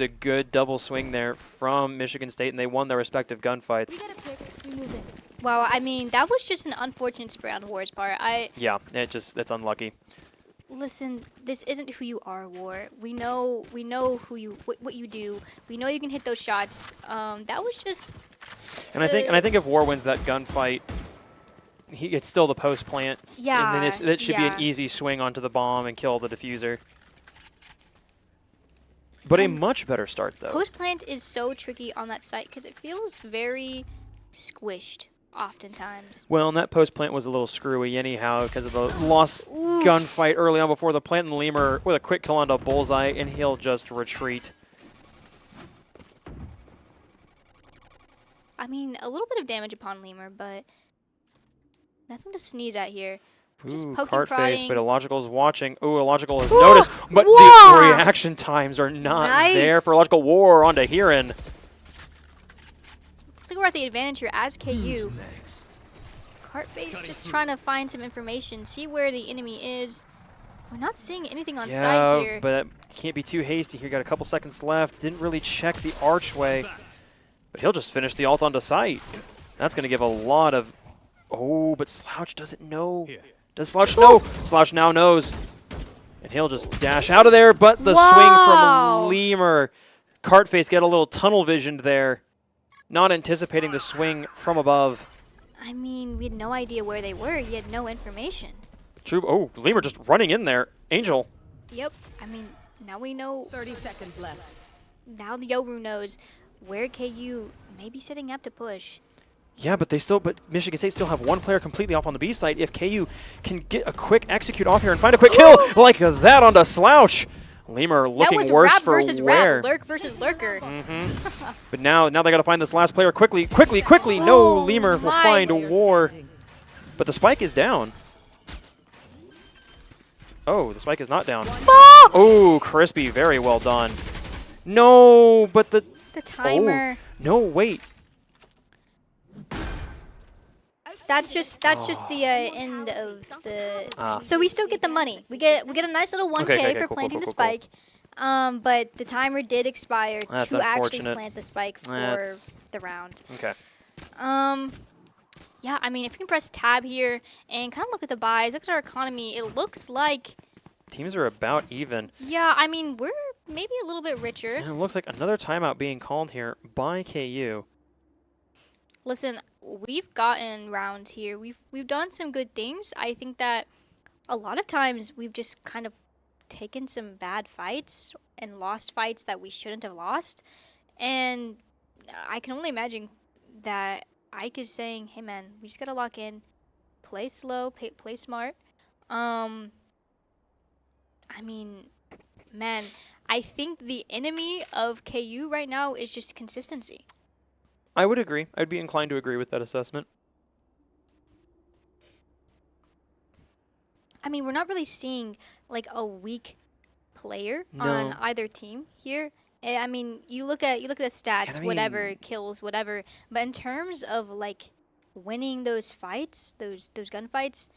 a good double swing there from Michigan State, and they won their respective gunfights. Wow, I mean, that was just an unfortunate spray on War's part. Yeah, it's unlucky. Listen, this isn't who you are, War. We know what you do. We know you can hit those shots. That was just. And I think if War wins that gunfight, it's still the post plant. Yeah. And then that should be yeah. an easy swing onto the bomb and kill the diffuser. But a much better start though. Post plant is so tricky on that site because it feels very squished oftentimes. Well, and that post plant was a little screwy anyhow because of the lost gunfight early on before the plant, and Lemur with a quick kill onto Bullseye, and he'll just retreat. I mean, a little bit of damage upon Lemur, but nothing to sneeze at here. Just Ooh, poking, cart face, prodding. but Illogical is watching. Ooh, Illogical has noticed, but the Whoa! reaction times are not Nice. there for Illogical. War onto Hiran. Looks like we're at the advantage here as KU. Cartbase just trying to find some information, see where the enemy is. We're not seeing anything on site here. but can't be too hasty here. Got a couple seconds left. Didn't really check the archway, but he'll just finish the ult onto site. That's going to give a lot of. Oh, but Slouch doesn't know. Does Slouch know? Slouch now knows. And he'll just dash out of there, but the swing from Lemur Cartface get a little tunnel visioned there, not anticipating the swing from above. I mean, we had no idea where they were. You had no information. True. Oh, Lemur just running in there. Angel. Yep. I mean, now we know. 30 seconds left. Now the Yoru knows where KU may be setting up to push. Yeah, but Michigan State still have one player completely off on the B side. If KU can get a quick execute off here and find a quick kill like that onto Slouch, Lemur looking that was worse rap for versus wear. rap, lurk versus lurker. But now they got to find this last player quickly. No, Oh Lemur will my. find War. But the spike is down. Oh, the spike is not down. Oh, Crispy, very well done. No, but the timer. No, wait. That's just the end of the. So we still get the money. We get a nice little 1K Okay, for cool, planting cool, the cool, cool. spike. But the timer did expire That's to actually unfortunate. plant the spike for That's- the round. Okay. Yeah, I mean, if you can press tab here and kind of look at the buys, look at our economy, it looks like, Teams are about even. yeah, I mean, we're maybe a little bit richer. And it looks like another timeout being called here by KU. Listen, we've gotten rounds here. We've done some good things. I think that a lot of times we've just kind of taken some bad fights and lost fights that we shouldn't have lost. And I can only imagine that Ike is saying, hey man, we just gotta lock in, play slow, play smart. I mean, man, I think the enemy of KU right now is just consistency. I would agree. I'd be inclined to agree with that assessment. I mean, we're not really seeing like a weak player No. on either team here. I mean, you look at the stats, And I whatever, mean- kills, whatever. But in terms of like winning those fights, those gunfights,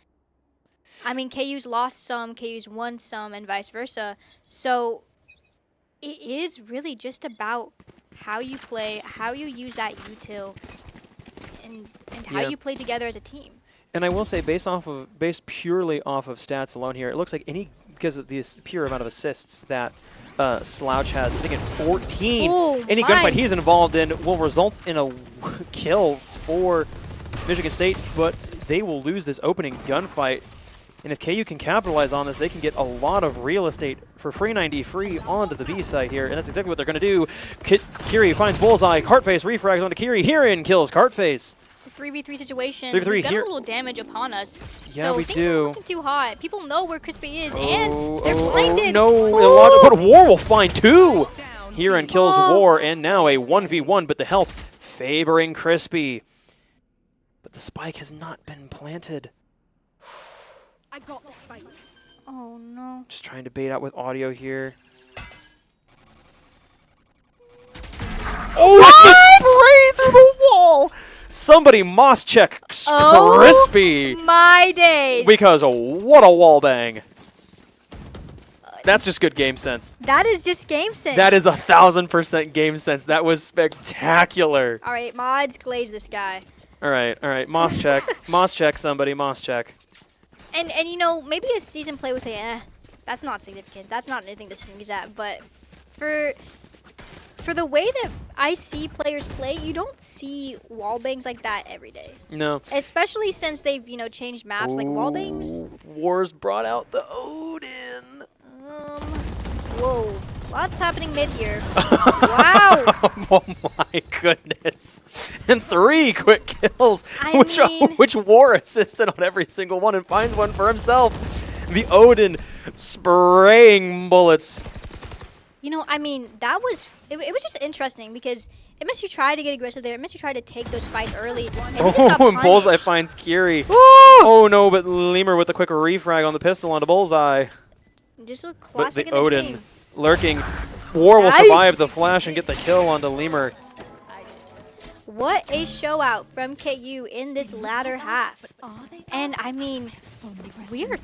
I mean, KU's lost some, KU's won some, and vice versa. So it is really just about how you play, how you use that util, and how Yeah. you play together as a team. And I will say, based purely off of stats alone here, it looks like because of this pure amount of assists that Slouch has, sitting at 14. Oh, Any my. gunfight he's involved in will result in a kill for Michigan State, but they will lose this opening gunfight. And if KU can capitalize on this, they can get a lot of real estate for free 90 free onto the B side here, and that's exactly what they're going to do. Kiri finds Bullseye, Cartface refrags onto Kiri, Herein kills Cartface. It's a 3v3 situation. 3v3 We've got here. a little damage upon us. Yeah, so we things do. are looking too hot. People know where Crispy is, and they're Oh, blinded. no, Ooh. but War will find two. Herein kills Oh. War, and now a 1v1, but the health favoring Crispy. But the spike has not been planted. I got the spike. Oh no. Just trying to bait out with audio here. Oh, the spray through the wall! Somebody moss check Oh Crispy. My days. Because what a wall bang. That's just good game sense. That is just game sense. That is 1,000% game sense. That was spectacular. All right, mods, glaze this guy. All right. Moss check. Moss check somebody. Moss check. And you know, maybe a season play would say, that's not significant. That's not anything to sneeze at. But for the way that I see players play, you don't see wall bangs like that every day. No. Especially since they've, changed maps. Like wall bangs. Wars brought out the Odin. Whoa. Lots happening mid here. Wow. Oh my goodness. And 3 quick kills, I mean- which War assisted on every single one and finds one for himself. The Odin spraying bullets. I mean, it was just interesting because MSU tried to get aggressive there. MSU tried to take those fights early. And they just got Oh, and Bullseye punished. finds Kiri. Oh no, but Lemur with a quick refrag on the pistol onto Bullseye. Just a But classic the in the Odin game. lurking. War will Nice. survive the flash and get the kill onto Lemur. What a show out from KU in this latter half. And I mean, we are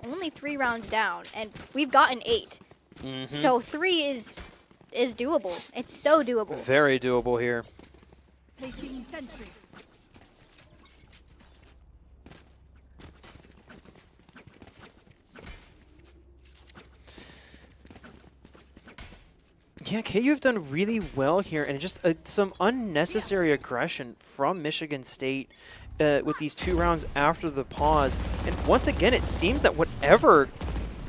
only 3 rounds down, and we've gotten 8. So 3 is doable. It's so doable. Very doable here. Placing sentry. Yeah, KU have done really well here, and just some unnecessary aggression from Michigan State with these 2 rounds after the pause. And once again, it seems that whatever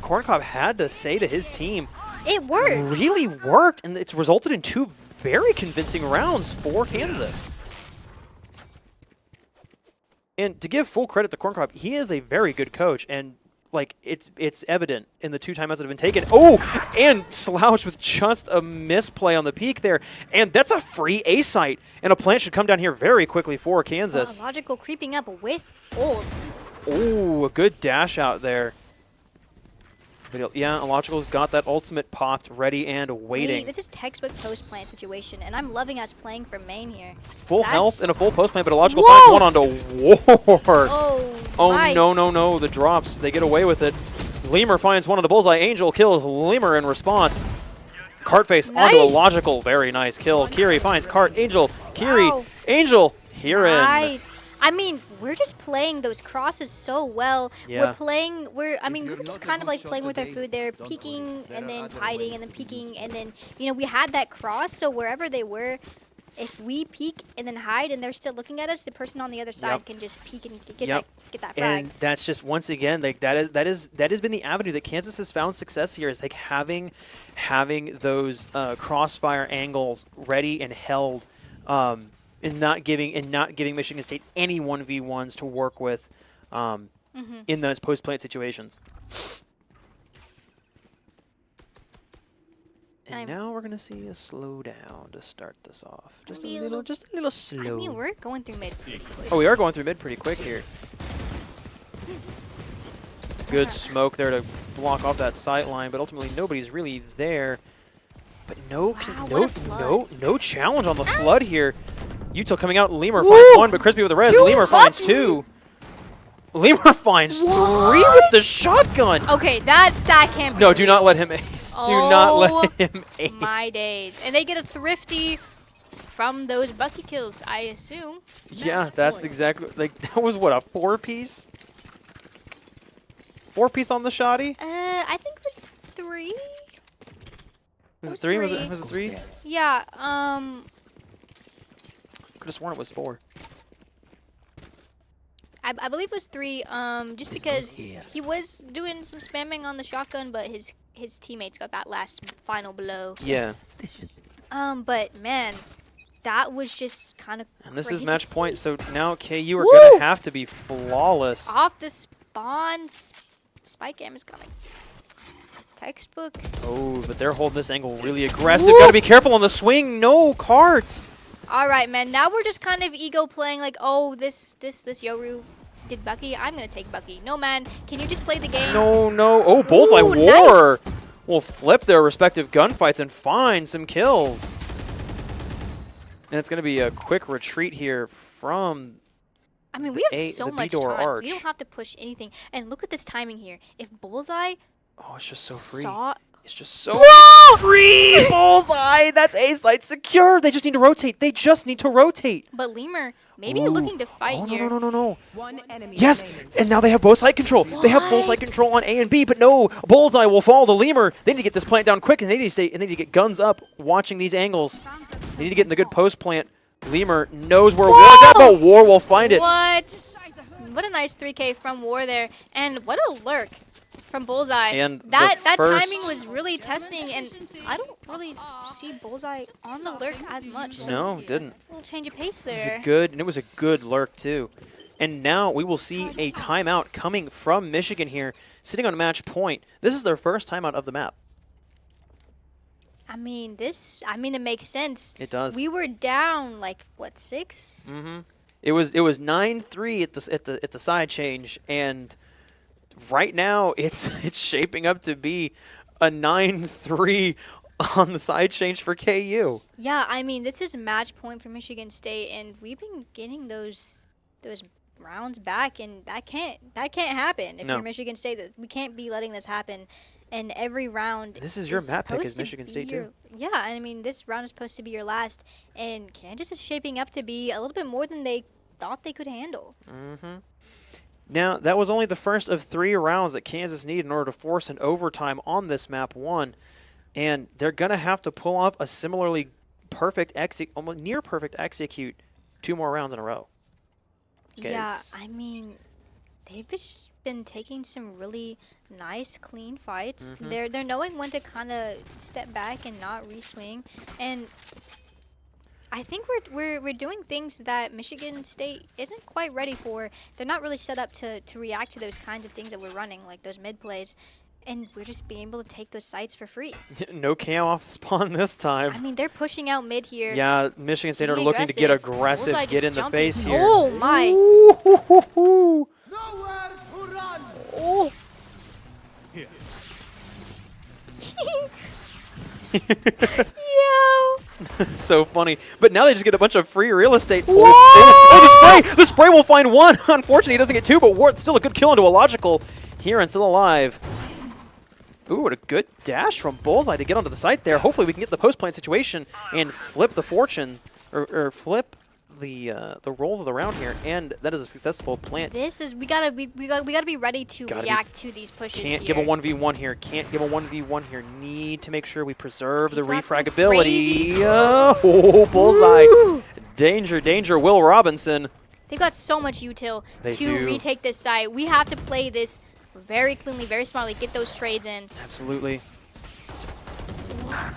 Corncob had to say to his team It works. really worked, and it's resulted in 2 very convincing rounds for Kansas. And to give full credit to Corncob, he is a very good coach, and like it's evident in the 2 timeouts that have been taken. Oh, and Slouch with just a misplay on the peak there, and that's a free A site, and a plant should come down here very quickly for Kansas. Logical creeping up with ult. Oh, a good dash out there. But yeah, Illogical's got that ultimate popped, ready and waiting. Wait, this is textbook post plant situation, and I'm loving us playing for main here. Full That's- health and a full post plant, but Illogical Whoa! finds one onto Ward. Oh, No, the drops, they get away with it. Lemur finds one on the bullseye. Angel kills Lemur in response. Cartface onto Nice. Illogical, very nice kill. Kiri finds Cart, Angel, Kiri, Wow. Angel, Heron. Nice. I mean, we're just playing those crosses so well. Yeah. We were just kind of like playing with our food there, peeking and then hiding and then peeking and then, we had that cross, so wherever they were, if we peek and then hide and they're still looking at us, the person on the other side Yep. can just peek and get Yep. that frag. And that's just once again like that has been the avenue that Kansas has found success here, is like having those crossfire angles ready and held, and not giving Michigan State any 1v1s to work with in those post plant situations. And now we're gonna see a slowdown to start this off. Just a little slow. I mean, we're going through mid pretty quick. Oh, we are going through mid pretty quick here. Good smoke there to block off that sight line, but ultimately nobody's really there. But no challenge on the flood here. Utah coming out. Lemur finds 1, but Crispy with the res. Lemur finds 2. Lemur finds 3 with the shotgun. Okay, that can't be. No, do not let him ace. Do not let him ace. My days. And they get a thrifty from those Bucky kills, I assume. Yeah, that's exactly like that was what, a 4-piece? 4-piece on the shoddy? I think it was 3. Was it was 3? Was 3. it 3? Yeah, Could have sworn it was 4. I believe it was 3, just because he was doing some spamming on the shotgun, but his teammates got that last final blow. Yeah. But man, that was just kind of And this is crazy. match point, so now KU are Woo! going to have to be flawless. Off the spawn, spike game is coming. Textbook. Oh, but they're holding this angle really aggressive. Got to be careful on the swing. No carts. All right, man. Now we're just kind of ego playing like, oh, this Yoru did Bucky. I'm going to take Bucky. No, man. Can you just play the game? No. Oh, Bullseye Ooh, War nice. will flip their respective gunfights and find some kills. And it's going to be a quick retreat here from... I mean, we have so the much B-door time. arch. We don't have to push anything. And look at this timing here. If Bullseye Oh, it's just so free. saw... It's just so free. Bullseye. That's A-site secure. They just need to rotate. But Lemur, maybe Ooh. looking to fight Oh, here. no. One enemy Yes, remaining. and now they have both side control. They have full side What? control on A and B, but no, Bullseye will fall to Lemur. They need to get this plant down quick, and they need to get guns up, watching these angles. They need to get in the good post plant. Lemur knows where War's at, but War will find it. What? What a nice 3K from War there. And what a lurk from Bullseye. And that the first- timing was really testing, and I don't really see Bullseye on the lurk as much. So No, didn't. a little change of pace It was there. it was a good lurk too. And now we will see a timeout coming from Michigan here, sitting on match point. This is their first timeout of the map. I mean, it makes sense. It does. We were down like what, 6? Mm-hmm. It was 9-3 at the side change, and right now it's shaping up to be a 9-3 on the side change for KU. Yeah, I mean, this is match point for Michigan State, and we've been getting those rounds back, and that can't happen if No. you're Michigan State. That we can't be letting this happen. And every round. This is your map pick, supposed is to Michigan be State, your- too. Yeah, I mean, this round is supposed to be your last, and Kansas is shaping up to be a little bit more than they thought they could handle. Mm-hmm. Now, that was only the first of 3 rounds that Kansas needed in order to force an overtime on this map 1. And they're going to have to pull off a similarly almost near perfect execute 2 more rounds in a row. Yeah, I mean, they've just been taking some really nice, clean fights. They're knowing when to kind of step back and not re-swing, and I think we're doing things that Michigan State isn't quite ready for. They're not really set up to react to those kinds of things that we're running, like those mid plays, and we're just being able to take those sites for free. No cam off the spawn this time. I mean, they're pushing out mid here. Yeah, Michigan State are Being looking to get aggressive, Bullseye get just in the jumping. face here. Oh my! Ooh. Nowhere to run. Oh. Yo. It's so funny. But now they just get a bunch of free real estate. Whoa! Oh, the spray! The spray will find one. Unfortunately, he doesn't get 2, but Ward's still a good kill into a logical here and still alive. Ooh, what a good dash from Bullseye to get onto the site there. Hopefully we can get the post-plant situation and flip the fortune, or flip the rolls of the round here, and that is a successful plant. This is we gotta be ready to react to these pushes. Can't here. give a 1v1 here. Can't give a 1v1 here. Need to make sure we preserve the got some refragability. crazy- Oh, Bullseye. Woo! Danger, danger, Will Robinson. They've got so much util They to do. retake this site. We have to play this very cleanly, very smartly. Get those trades in. Absolutely.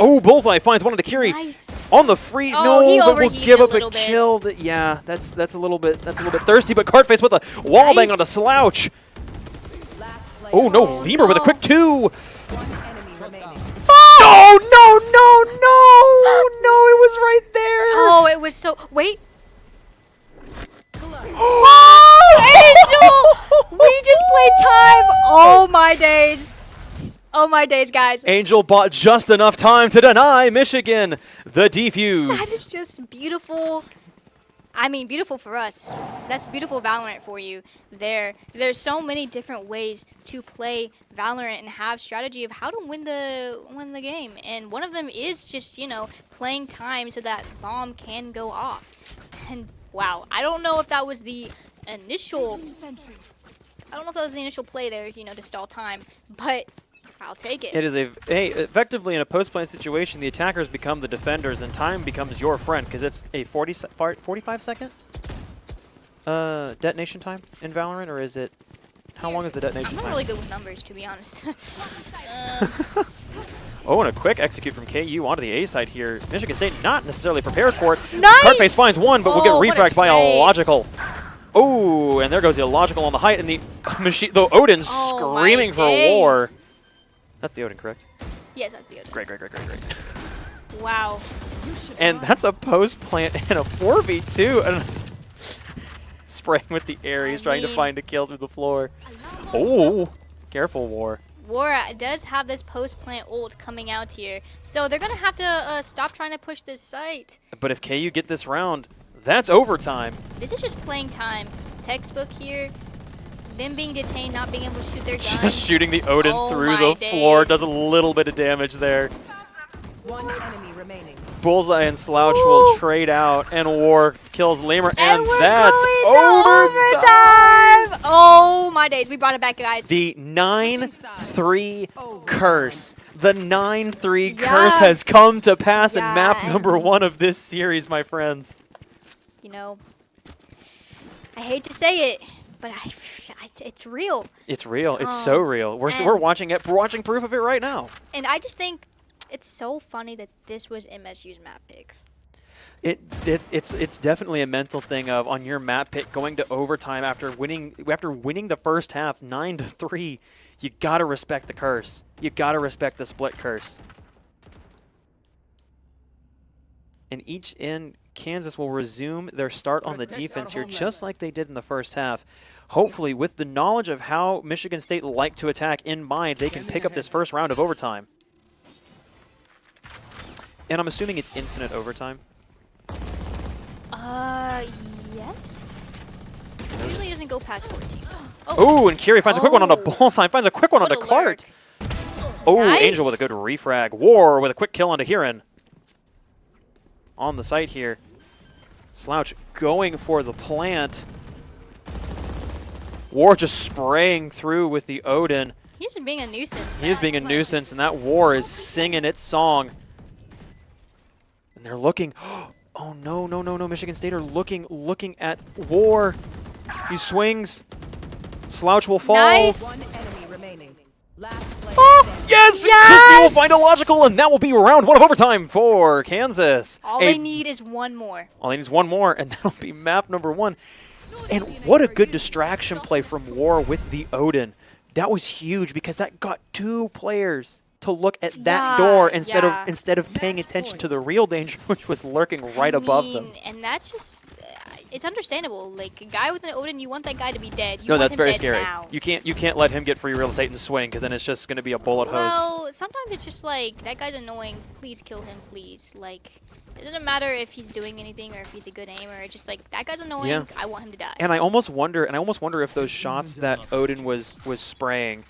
Oh, Bullseye finds one of the Kiri Nice. on the free. Oh, No, he but we'll overheated give a up a little bit. kill. Yeah, that's a little bit thirsty. But Cartface with a wall bang Nice. on the slouch. Last player. Oh no, Oh, Lemur with a no. quick 2. One enemy remaining. Oh no! It was right there. Oh, it was so. Wait. Oh, Angel! We just played time. Oh my days. Oh my days, guys. Angel bought just enough time to deny Michigan the defuse. That is just beautiful. I mean, beautiful for us. That's beautiful Valorant for you. There's so many different ways to play Valorant and have strategy of how to win the game. And one of them is just, playing time so that bomb can go off. And wow, I don't know if that was the initial play there, to stall time, but I'll take it. It is effectively in a post-plant situation, the attackers become the defenders, and time becomes your friend because it's a 45-second detonation time in Valorant, or is it? How long is the detonation I'm not time? really good with numbers, to be honest. Oh, and a quick execute from KU onto the A side here. Michigan State not necessarily prepared for it. Nice! Cartface finds one, but will get Oh, what a refragged by a trade. logical. Oh, and there goes the illogical on the height, and the machine. Though Odin Oh, my screaming for days. war. That's the Odin, correct? Yes, that's the other. Great. Wow. And that's a post plant and a 4v2. And spraying with the air, he's trying to mean- find a kill through the floor. Oh, careful, War. War does have this post-plant ult coming out here, so they're going to have to stop trying to push this site. But if KU get this round, that's overtime. This is just playing time. Textbook here. Them being detained, not being able to shoot their gun. Just shooting the Odin Oh through my the floor days. does a little bit of damage there. One enemy remaining. Bullseye and Slouch Ooh. will trade out, and War kills Lemur, and we're that's going to overtime! Oh my days, we brought it back, guys. The 9-3 curse. The 9-3 Yeah. curse has come to pass in map Yeah. number 1 of this series, my friends. I hate to say it, but it's real. It's real. It's so real. We're watching it. We're watching proof of it right now. And I just think it's so funny that this was MSU's map pick. It's definitely a mental thing of on your map pick going to overtime after winning the first half 9-3. You gotta respect the curse. You gotta respect the split curse. And each in Kansas will resume their start on the defense here, just like they did in the first half. Hopefully, with the knowledge of how Michigan State like to attack in mind, they can pick up this first round of overtime. And I'm assuming it's infinite overtime. Yes. It usually doesn't go past 14. Oh, and Kiri finds a quick one on the Oh. Bullseye, finds a quick one What onto a Cart. lurk. Oh, Nice. Angel with a good refrag. War with a quick kill onto Hiran. On the site here. Slouch going for the plant. War just spraying through with the Odin. He's just being a nuisance. He is being a nuisance, and that War is singing its song. And they're looking. Oh no, no, no, no! Michigan State are looking at War. He swings. Slouch will fall. Nice. One enemy remaining. Last player Oh! standing. Yes! Yes! Crispy will find a logical, and that will be round 1 of overtime for Kansas. All they need is one more. All they need is one more, and that'll be map number 1. And what a good distraction play from War with the Odin. That was huge because that got 2 players to look at that Yeah, door yeah. instead of paying attention to the real danger, which was lurking right above them. And that's just, it's understandable. Like, a guy with an Odin, you want that guy to be dead. You No, want that's him very dead scary. now. You can't let him get free real estate and swing because then it's just going to be a bullet hose. Well, sometimes it's just like, that guy's annoying. Please kill him, please. Like, it doesn't matter if he's doing anything or if he's a good aimer. It's just like, that guy's annoying. Yeah. I want him to die. And I almost wonder if those shots that Odin was spraying,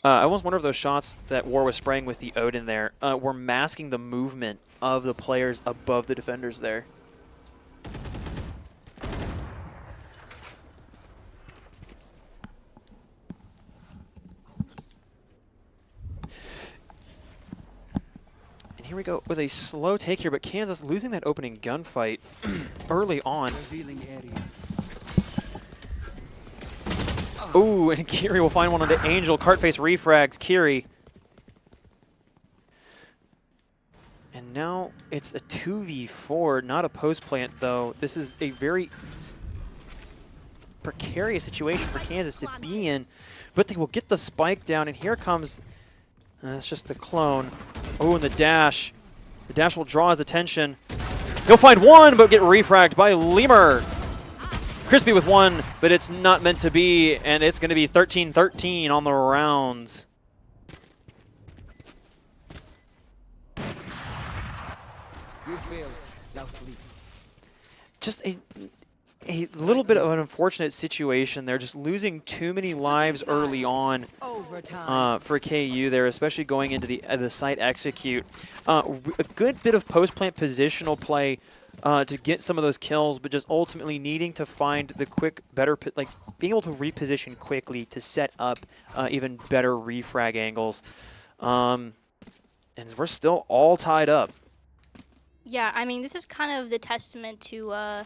I almost wonder if those shots that War was spraying with the Odin there were masking the movement of the players above the defenders there. And here we go with a slow take here, but Kansas losing that opening gunfight early on. Revealing area. Ooh, and Kiri will find one on the Angel. Cartface refrags Kiri. And now it's a 2v4, not a post plant though. This is a very precarious situation for Kansas to be in, but they will get the spike down, and here comes, it's just the clone. Oh, and the dash. The dash will draw his attention. He'll find one, but get refragged by Lemur. Crispy with one, but it's not meant to be, and it's going to be 13-13 on the rounds. You failed. Now flee. Just a little bit of an unfortunate situation there, just losing too many lives early on Overtime. for KU there, especially going into the site execute. A good bit of post-plant positional play to get some of those kills, but just ultimately needing to find the quick, better, like being able to reposition quickly to set up even better refrag angles. And we're still all tied up. Yeah, I mean, this is kind of the testament to,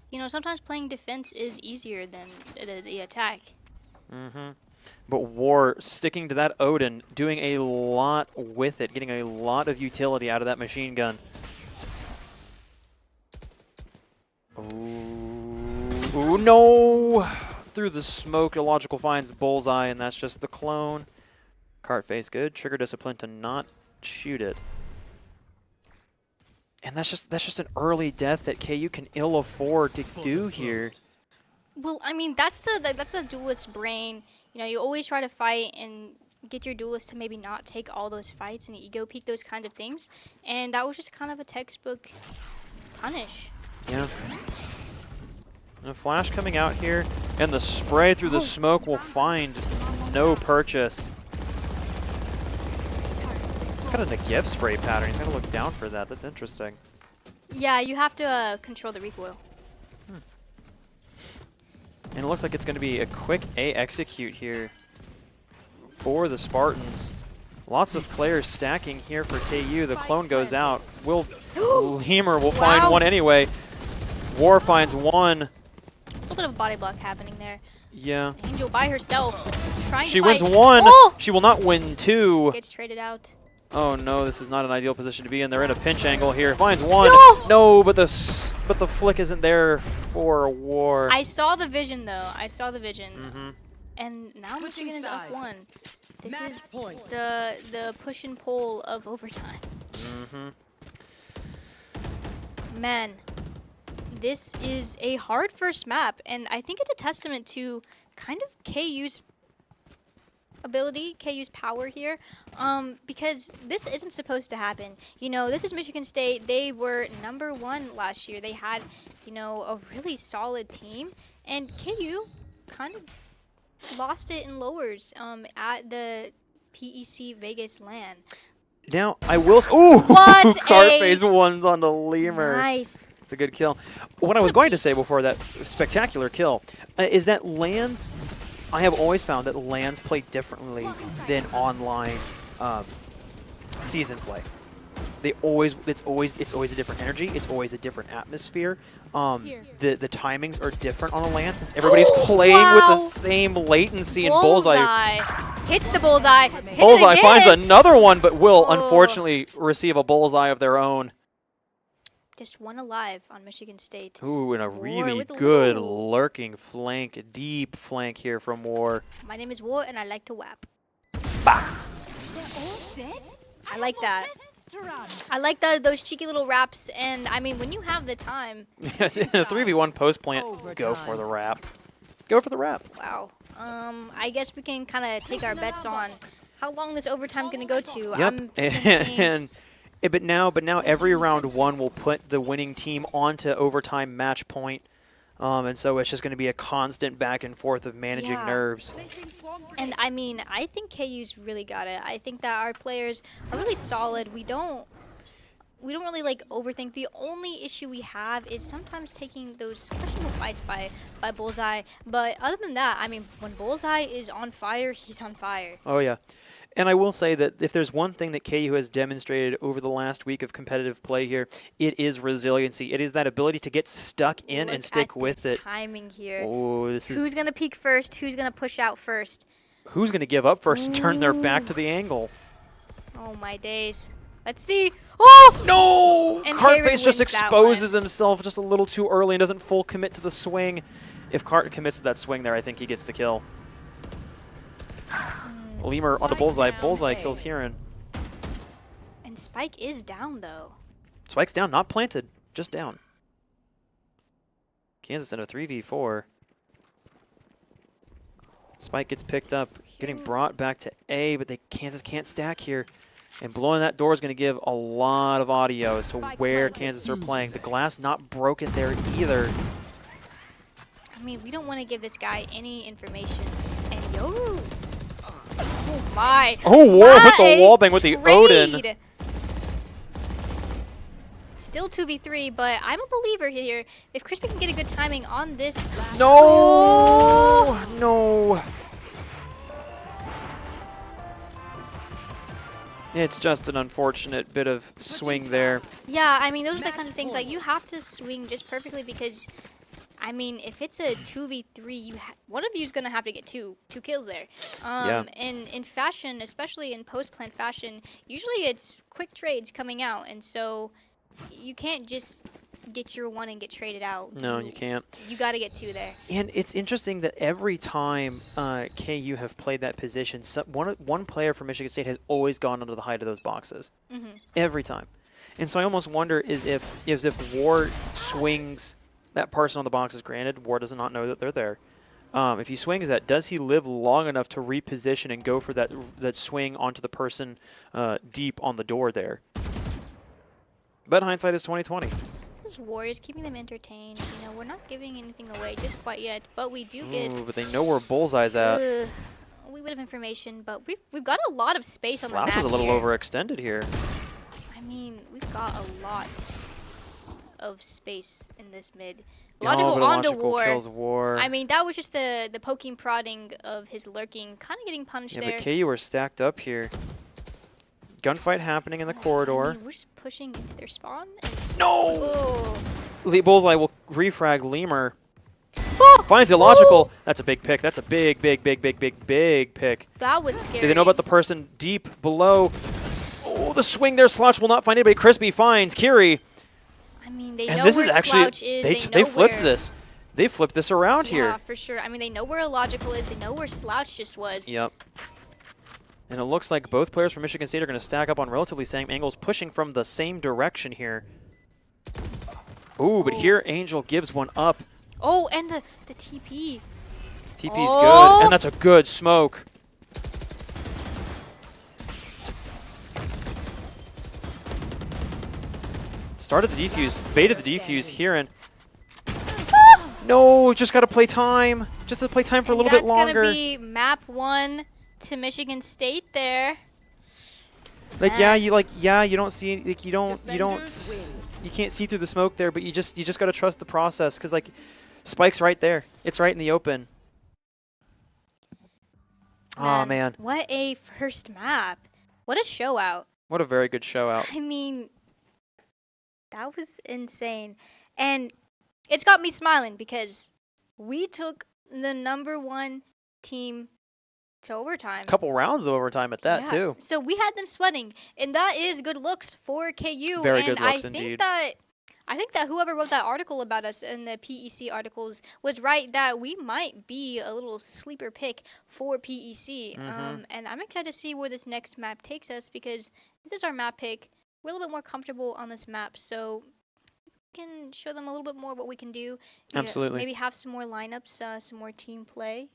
you know, sometimes playing defense is easier than the attack. Mm-hmm. But War sticking to that Odin, doing a lot with it, getting a lot of utility out of that machine gun. Ooh, no! Through the smoke, Illogical finds Bullseye, and that's just the clone. Cartface good. Trigger discipline to not shoot it. And that's just an early death that KU can ill afford to do here. Well, I mean, that's the duelist brain. You know, you always try to fight and get your duelist to maybe not take all those fights and ego peek those kinds of things. And that was just kind of a textbook punish. Yeah. And a flash coming out here, and the spray through the smoke will find no purchase. It's got a Negev spray pattern. He's got to look down for that. That's interesting. Yeah, you have to control the recoil. And it looks like it's going to be a quick A execute here for the Spartans. Lots of players stacking here for KU. The clone goes out. Lemur will find one anyway. War finds one. A little bit of a body block happening there. Yeah. Angel by herself, trying She to wins fight. one. Oh! She will not win two. Gets traded out. Oh no, this is not an ideal position to be in. They're in a pinch angle here. Finds one. No! But the flick isn't there for War. I saw the vision though. I saw the vision. Mm-hmm. And now Michigan is up one. This Match is point. the push and pull of overtime. Mm-hmm. Man, this is a hard first map, and I think it's a testament to kind of KU's ability, KU's power here, because this isn't supposed to happen. You know, this is Michigan State. They were #1 last year. They had, you know, a really solid team, and KU kind of lost it in lowers at the PEC Vegas LAN. Now I will. Ooh! What Cartface one's on the Lemur. Nice. It's a good kill. What I was going to say before that spectacular kill is that LANs, I have always found that LANs play differently than online season play. It's always a different energy. It's always a different atmosphere. The timings are different on a LAN since everybody's playing with the same latency and bullseye. Hits the bullseye. Hits Bullseye it finds again. another one, but will unfortunately receive a bullseye of their own. Just one alive on Michigan State. Ooh, and a War really with good Lou. lurking flank, deep flank here from War. My name is War, and I like to whap. Bah! I like that. I like those cheeky little wraps, and I mean, when you have the time, In a 3v1 post plant, go for the wrap. Go for the wrap. wow. I guess we can kind of take our bets on how long this overtime gonna go to. Yep. I'm sensing But now every round one will put the winning team onto overtime match point. And so it's just going to be a constant back and forth of managing Yeah. nerves. And I mean, I think KU's really got it. I think that our players are really solid. We don't really like overthink. The only issue we have is sometimes taking those questionable fights by Bullseye. But other than that, I mean, when Bullseye is on fire, he's on fire. Oh, yeah. And I will say that if there's one thing that KU has demonstrated over the last week of competitive play here, it is resiliency. It is that ability to get stuck in and stick with it. Timing here. Oh, this Who's is gonna peek first? Who's gonna push out first? who's going to give up first and turn their back to the angle. Oh my days. Let's see. Oh! No! And Cartface David just wins that exposes himself just a little too early and doesn't full commit to the swing. If Cart commits to that swing there, I think he gets the kill. Lemur onto Bullseye. Bullseye kills Huron. And Spike is down though. Spike's down, not planted, just down. Kansas in a 3v4. Spike gets picked up, getting brought back to A, but Kansas can't stack here. And blowing that door is going to give a lot of audio as to where Kansas are playing. The glass not broken there either. I mean, we don't want to give this guy any information. And Yo's. Oh my. Oh, War with the My wallbang with the Odin. trade. Still 2v3, but I'm a believer here. If Crispy can get a good timing on this. No! No. It's just an unfortunate bit of swing there. Yeah, I mean, those are the kind of things like you have to swing just perfectly because, I mean, if it's a 2v3, one of you is gonna have to get two kills there. Yeah. And in fashion, especially in post-plant fashion, usually it's quick trades coming out, and so you can't just get your one and get traded out. No, you can't. You got to get two there. And it's interesting that every time KU have played that position, one player from Michigan State has always gone under the height of those boxes. Every time. And so I almost wonder is if War swings that person on the boxes. Granted, War does not know that they're there. If he swings that, does he live long enough to reposition and go for that swing onto the person deep on the door there? But hindsight is 20/20. This Warriors keeping them entertained. You know, we're not giving anything away just quite yet, but we do get. Ooh, but they know where Bullseye's at. a wee bit of information, but we've got a lot of space on the map Slash is a little here. overextended here. I mean, we've got a lot of space in this mid. Oh, Logical but onto Logical War. kills War. I mean, that was just the poking, prodding of his lurking, kind of getting punished Yeah, there. but KU are stacked up here. Gunfight happening in the corridor. I mean, we're just pushing into their spawn. And No! oh. Bullseye will refrag Lemur. Oh! Finds illogical. That's a big pick. That's a big pick. That was scary. Do they know about the person deep below? Oh, the swing there. Slouch will not find anybody. Crispy finds Kiri. I mean, they And know this where is actually Slouch is. they know flipped where, this. They flipped this around Yeah, here. for sure. I mean, they know where Illogical is. They know where Slouch just was. Yep. And it looks like both players from Michigan State are going to stack up on relatively same angles, pushing from the same direction here. Ooh, but here Angel gives one up. Oh, and the TP. TP's Oh. good, and that's a good smoke. Started the defuse, baited the defuse here, and no, just got to play time. Just to play time for a little bit longer. That's going to be map 1 to Michigan State there. You don't see, like, you don't You can't see through the smoke there, but you just got to trust the process because like Spike's right there. It's right in the open. Oh man, What a first map. What a show out. what a very good show out. I mean, that was insane. And it's got me smiling because we took the #1 team to overtime. Couple rounds of overtime at that Yeah. too. So we had them sweating, and that is good looks for KU. Very and good looks I think indeed. I think that whoever wrote that article about us in the PEC articles was right that we might be a little sleeper pick for PEC. And I'm excited to see where this next map takes us because this is our map pick. We're a little bit more comfortable on this map, so we can show them a little bit more what we can do. Absolutely. Maybe have some more lineups, some more team play.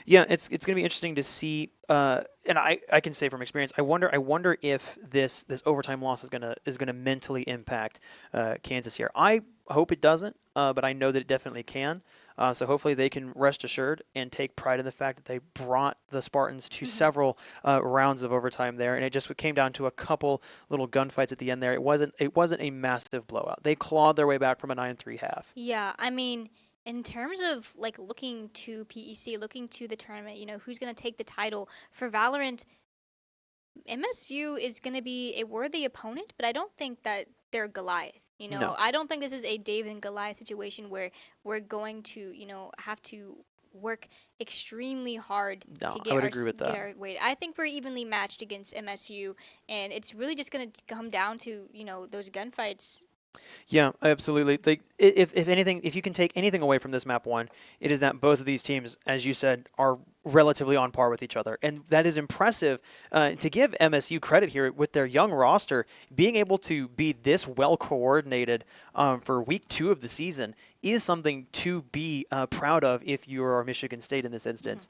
Yeah, it's going to be interesting to see, and I can say from experience, I wonder if this overtime loss is gonna mentally impact Kansas here. I hope it doesn't, but I know that it definitely can. So hopefully they can rest assured and take pride in the fact that they brought the Spartans to several rounds of overtime there, and it just came down to a couple little gunfights at the end there. It wasn't a massive blowout. They clawed their way back from a 9-3 half. Yeah, I mean, in terms of like looking to PEC, looking to the tournament, who's going to take the title for Valorant, MSU is going to be a worthy opponent, but I don't think that they're Goliath. No. I don't think this is a David and Goliath situation where we're going to, have to work extremely hard No, to I get would agree with get that. our weight. I think we're evenly matched against MSU, and it's really just going to come down to, those gunfights. Yeah, absolutely. If anything, if you can take anything away from this map one, it is that both of these teams, as you said, are relatively on par with each other, and that is impressive. To give MSU credit here with their young roster, being able to be this well coordinated for week 2 of the season is something to be proud of if you are Michigan State in this instance.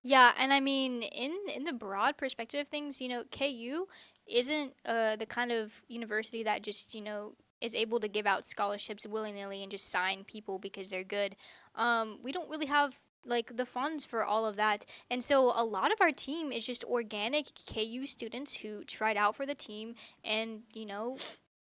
Yeah, and I mean, in the broad perspective of things, KU isn't the kind of university that just is able to give out scholarships willy nilly and just sign people because they're good. We don't really have like the funds for all of that, and so a lot of our team is just organic KU students who tried out for the team and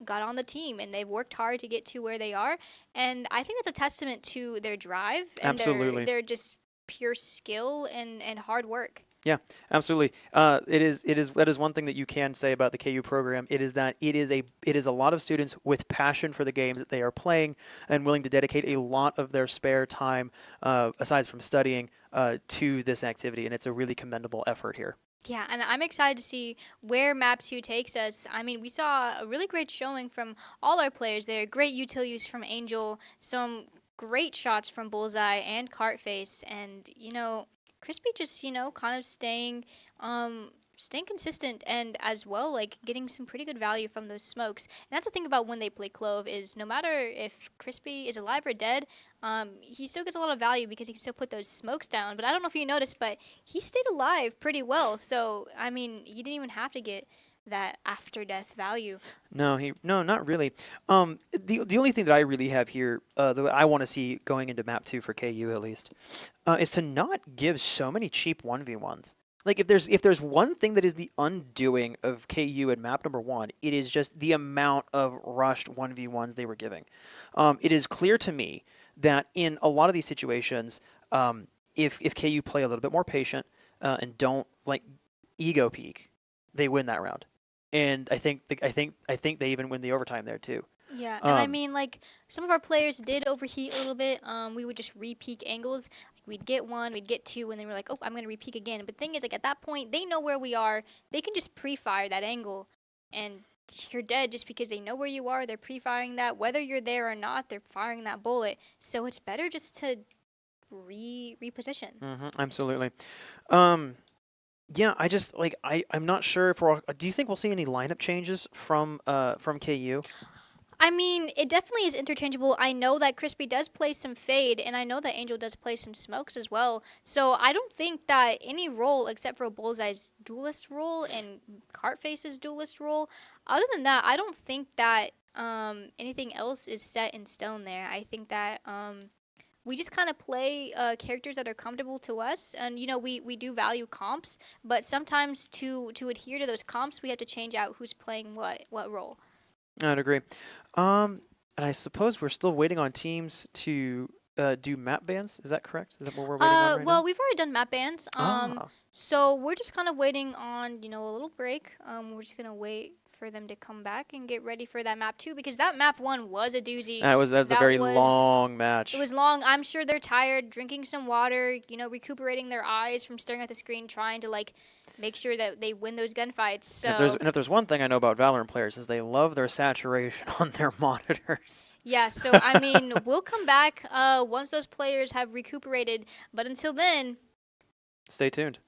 got on the team and they've worked hard to get to where they are, and I think that's a testament to their drive and Absolutely. their just pure skill and hard work. Yeah, absolutely. It is that is one thing that you can say about the KU program. It is that it is a lot of students with passion for the games that they are playing and willing to dedicate a lot of their spare time, aside from studying, to this activity, and it's a really commendable effort here. Yeah, and I'm excited to see where Map 2 takes us. I mean, we saw a really great showing from all our players there. Great util use from Angel, some great shots from Bullseye and Cartface, and Crispy just kind of staying consistent and as well like getting some pretty good value from those smokes. And that's the thing about when they play Clove is no matter if Crispy is alive or dead, he still gets a lot of value because he can still put those smokes down. But I don't know if you noticed, but he stayed alive pretty well. So I mean, he didn't even have to get that after death value. No, not really. The only thing that I really have here, that I want to see going into map 2 for KU at least, is to not give so many cheap 1v1s. Like if there's one thing that is the undoing of KU in map number 1, it is just the amount of rushed 1v1s they were giving. It is clear to me that in a lot of these situations, if KU play a little bit more patient and don't like ego peak, they win that round. And I think they even win the overtime there too. Yeah, and I mean, like, some of our players did overheat a little bit. We would just re-peak angles. Like, we'd get one, we'd get two, and then we're like, oh, I'm going to re-peak again. But the thing is, like, at that point, they know where we are. They can just pre-fire that angle, and you're dead just because they know where you are. They're pre-firing that. Whether you're there or not, they're firing that bullet. So it's better just to reposition. Absolutely. Yeah, I just I'm not sure if do you think we'll see any lineup changes from KU? I mean, it definitely is interchangeable. I know that Crispy does play some Fade, and I know that Angel does play some Smokes as well. So I don't think that any role except for Bullseye's duelist role and Cartface's duelist role, other than that, I don't think that anything else is set in stone there. I think that we just kind of play characters that are comfortable to us, and we do value comps, but sometimes to adhere to those comps, we have to change out who's playing what role. I'd agree. And I suppose we're still waiting on teams to do map bans. Is that correct? Is that what we're waiting on right Well, now? we've already done map bans. Ah, So we're just kind of waiting on, a little break. We're just gonna wait for them to come back and get ready for that map 2 because that map 1 was a doozy. that's a That very was long match. It was long. I'm sure they're tired, drinking some water, recuperating their eyes from staring at the screen, trying to make sure that they win those gunfights. So If there's one thing I know about Valorant players is they love their saturation on their monitors. yeah, so I mean, we'll come back once those players have recuperated. But until then, Stay tuned.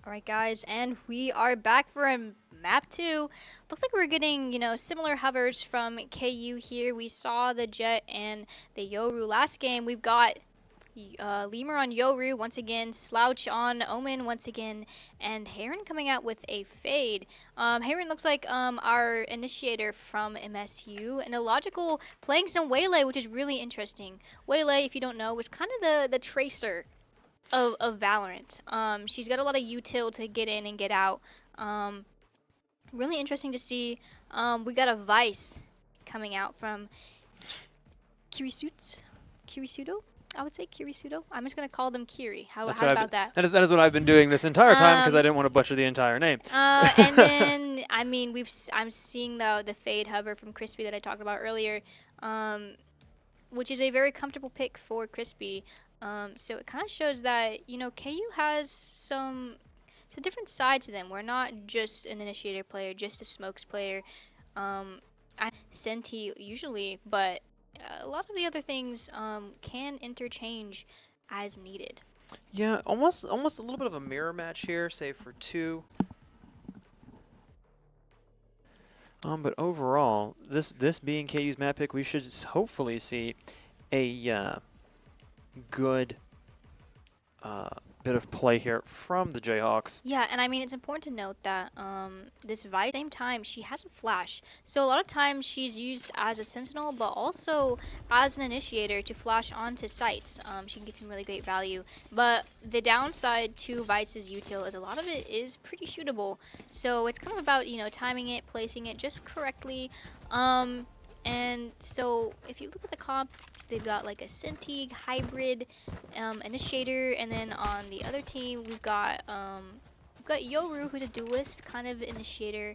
all right, guys, and we are back for a map 2. Looks like we're getting, similar hovers from KU here. We saw the Jet and the Yoru last game. We've got Lemur on Yoru once again, Slouch on Omen once again, and Heron coming out with a fade. Heron looks like our initiator from MSU, and Illogical playing some Waylay, which is really interesting. Waylay, if you don't know, was kind of the tracer of Valorant. She's got a lot of util to get in and get out. really interesting to see. We got a Vice coming out from Kirisudo. I would say Kirisudo. I'm just gonna call them Kiri. How about that? That is what I've been doing this entire time because I Um, didn't want to butcher the entire name. And then I mean I'm seeing the fade hover from Crispy that I talked about earlier, which is a very comfortable pick for Crispy. So it kind of shows that KU has some different side to them. We're not just an initiator player, just a smokes player. I Senti usually, but a lot of the other things can interchange as needed. Yeah, almost a little bit of a mirror match here, save for 2. But overall, this being KU's map pick, we should hopefully see a good bit of play here from the Jayhawks. Yeah, and I mean it's important to note that this Vice, at the same time, she has a flash. So a lot of times she's used as a sentinel, but also as an initiator to flash onto sites. She can get some really great value. But the downside to Vice's util is a lot of it is pretty shootable. So it's kind of about timing it, placing it just correctly. And so if you look at the comp, they've got like a Senti hybrid initiator, and then on the other team we've got Yoru, who's a duelist kind of initiator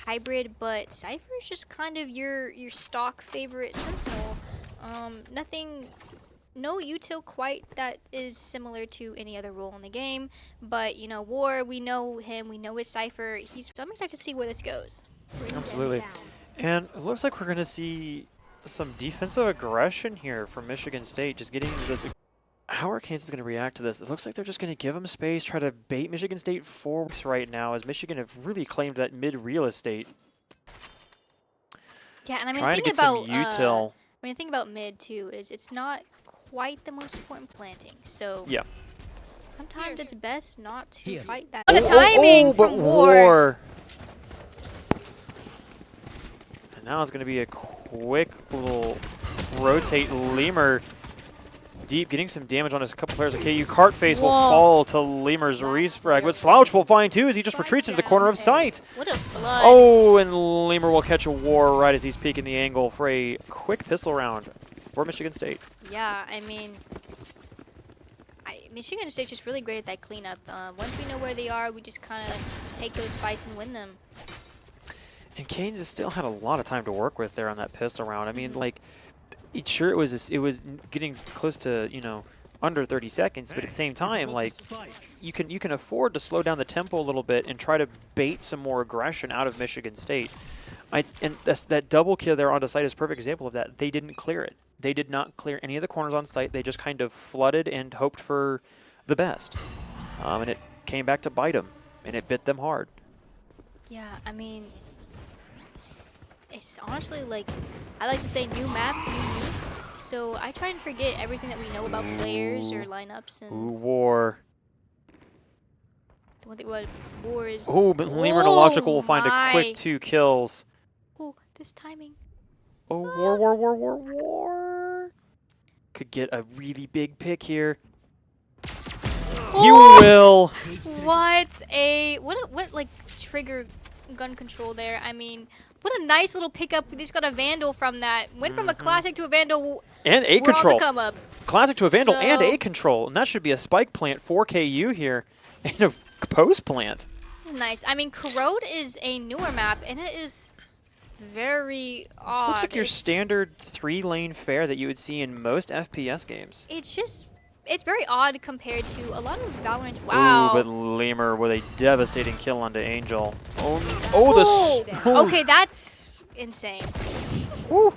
hybrid, but Cypher is just kind of your stock favorite sentinel. No util quite that is similar to any other role in the game, but War, we know him, we know his Cypher. So I'm excited to see where this goes. Absolutely. And it looks like we're going to see some defensive aggression here from Michigan State, just getting those. How are Kansas going to react to this? It looks like they're just going to give them space, try to bait Michigan State forward right now, as Michigan have really claimed that mid real estate. Yeah, and I mean, Trying to get some util. When you think about mid too, is it's not quite the most important planting. So Yeah. sometimes it's best not to Here. fight that. What a timing but from War. And now it's going to be a quick little rotate. Lemur deep, getting some damage on a couple players of KU. Cartface will fall to Lemur's refrag, but Slouch will find too as he just retreats into the corner of sight. What a flood. Oh, and Lemur will catch a War right as he's peeking the angle for a quick pistol round for Michigan State. Yeah, I mean, Michigan State's just really great at that cleanup. Once we know where they are, we just kind of take those fights and win them. And Kansas still had a lot of time to work with there on that pistol round. I mean, like, it was getting close to under 30 seconds, but at the same time, like, you can afford to slow down the tempo a little bit and try to bait some more aggression out of Michigan State. And that double kill there onto site is a perfect example of that. They didn't clear it. They did not clear any of the corners on site. They just kind of flooded and hoped for the best. And it came back to bite them, and it bit them hard. Yeah, I mean, it's honestly like, I like to say new map, new me. So I try and forget everything that we know about players or lineups and Ooh, War. what War is. Oh, but Lemur and Illogical will find a my. quick 2 kills. Oh, this timing. Oh, War. Could get a really big pick here. He will. What like trigger gun control there. I mean, what a nice little pickup. We just got a Vandal from that. Went from a classic to a Vandal. And A We're on control. the come up. Classic to a Vandal and So- A control. And that should be a spike plant for KU here. And a post plant. This is nice. I mean, Corrode is a newer map, and it is very odd. Looks like your It's- standard 3-lane fare that you would see in most FPS games. It's very odd compared to a lot of Valorant. Wow. Ooh, but Lemur with a devastating kill onto Angel. Oh, Okay, that's insane. Ooh.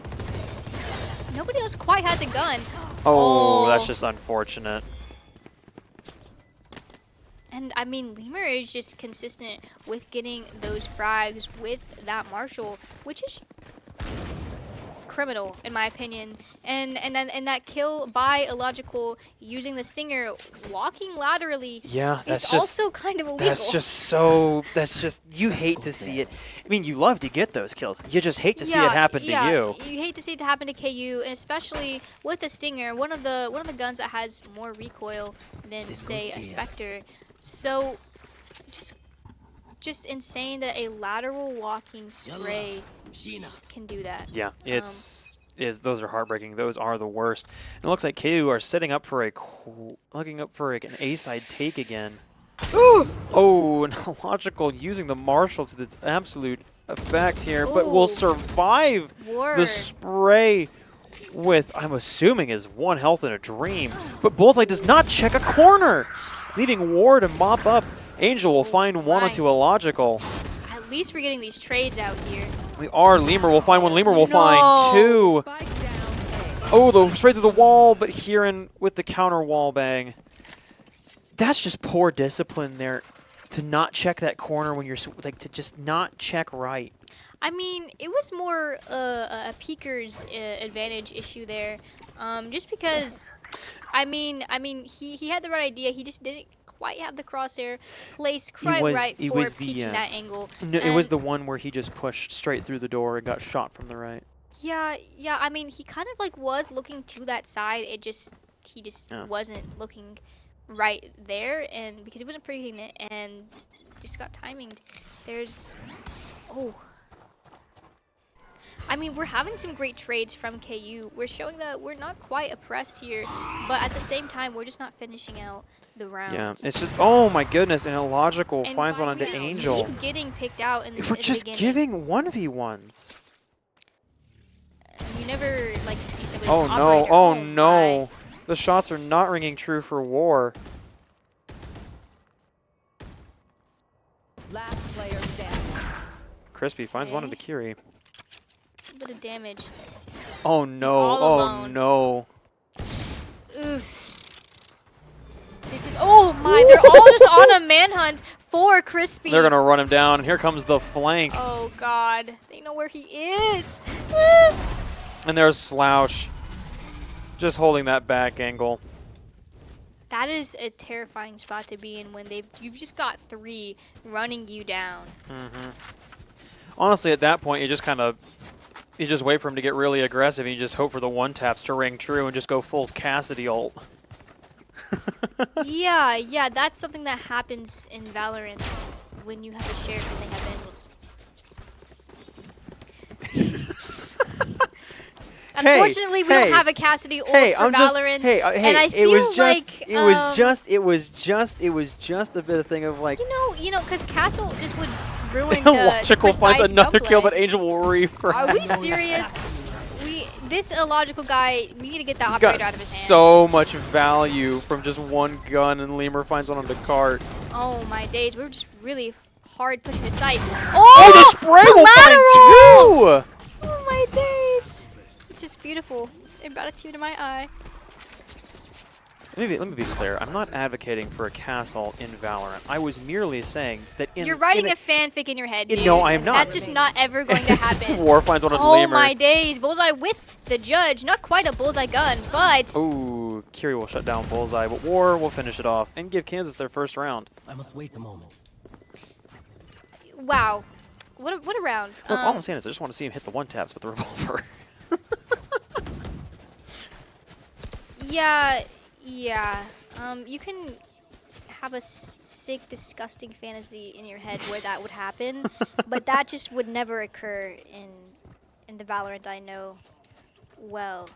Nobody else quite has a gun. Oh, that's just unfortunate. And I mean, Lemur is just consistent with getting those frags with that Marshall, which is criminal in my opinion. And that kill by Illogical using the Stinger, walking laterally, Yeah, that's is just also kind of illegal. that's just, you hate to see it. I mean, you love to get those kills. You just hate to see it happen to you. You hate to see it happen to KU, and especially with the Stinger, one of the guns that has more recoil than say a Spectre. So just just insane that a lateral walking spray can do that. Yeah, those are heartbreaking. Those are the worst. And it looks like KU are setting up for looking up for like an A-side take again. Oh, and Illogical using the Marshall to its absolute effect here, but will Ooh. survive Word. the spray with, I'm assuming, is 1 health in a dream. But Bullseye does not check a corner, leaving War to mop up. Angel will find one my. onto Illogical. At least we're getting these trades out here. We are. Lemur will find one. Lemur will No. find 2. Spike down A. Oh, the straight through the wall, but Hiran with the counter wall bang. That's just poor discipline there, to not check that corner when you're like, to just not check right. I mean, it was more a peeker's advantage issue there, just because. I mean, he had the right idea. He just didn't quite have the crosshair placed quite right for peeking that angle. No, it was the one where he just pushed straight through the door and got shot from the right. Yeah. I mean, he kind of like was looking to that side. He just wasn't looking right there, and because he wasn't predicting it, and just got timinged. I mean, we're having some great trades from KU. We're showing that we're not quite oppressed here, but at the same time, we're just not finishing out the round. Yeah, it's just, oh my goodness, and Illogical And finds one we onto just Angel. keep getting picked out in the We're just beginning. giving 1v1s. You never like to see somebody. Oh no, operate your oh own no. line. The shots are not ringing true for War. Last player standing. Crispy finds one Okay. onto Kiri. A bit of damage. Oh no, all oh alone. no. Oof. This is. Oh my! They're all just on a manhunt for Crispy. They're gonna run him down, and here comes the flank. Oh God! They know where he is. And there's Slouch. Just holding that back angle. That is a terrifying spot to be in when you've just got 3 running you down. Honestly, at that point, you just wait for him to get really aggressive, and you just hope for the one taps to ring true and just go full Cassidy ult. Yeah, that's something that happens in Valorant when you have a shared thing happens. Unfortunately, we don't have a Cassidy ult for Valorant, and I feel it was just a bit of thing of like. You know, because Castle just would ruin the Illogical finds precise another kill, gunplay. but Angel will refresh. Are we serious? This illogical guy, we need to get that He's operator got out of his hands. so much value from just one gun, and Lemur finds one on the cart. Oh my days, we were just really hard pushing the site. Oh, the spray will lateral! find 2! Oh my days. It's just beautiful. It brought a tear to my eye. Let me be clear. I'm not advocating for a castle in Valorant. I was merely saying that You're writing a fanfic in your head, dude. No, I am not. That's just not ever going to happen. War finds one on Oh Lemur. my days. Bullseye with the judge. Not quite a bullseye gun, but... Ooh, Kiri will shut down Bullseye, but War will finish it off and give Kansas their first round. I must wait a moment. Wow. What a round. Look, all I'm saying is I just want to see him hit the one taps with the revolver. Yeah. You can have a sick, disgusting fantasy in your head where that would happen, but that just would never occur in the Valorant I know well.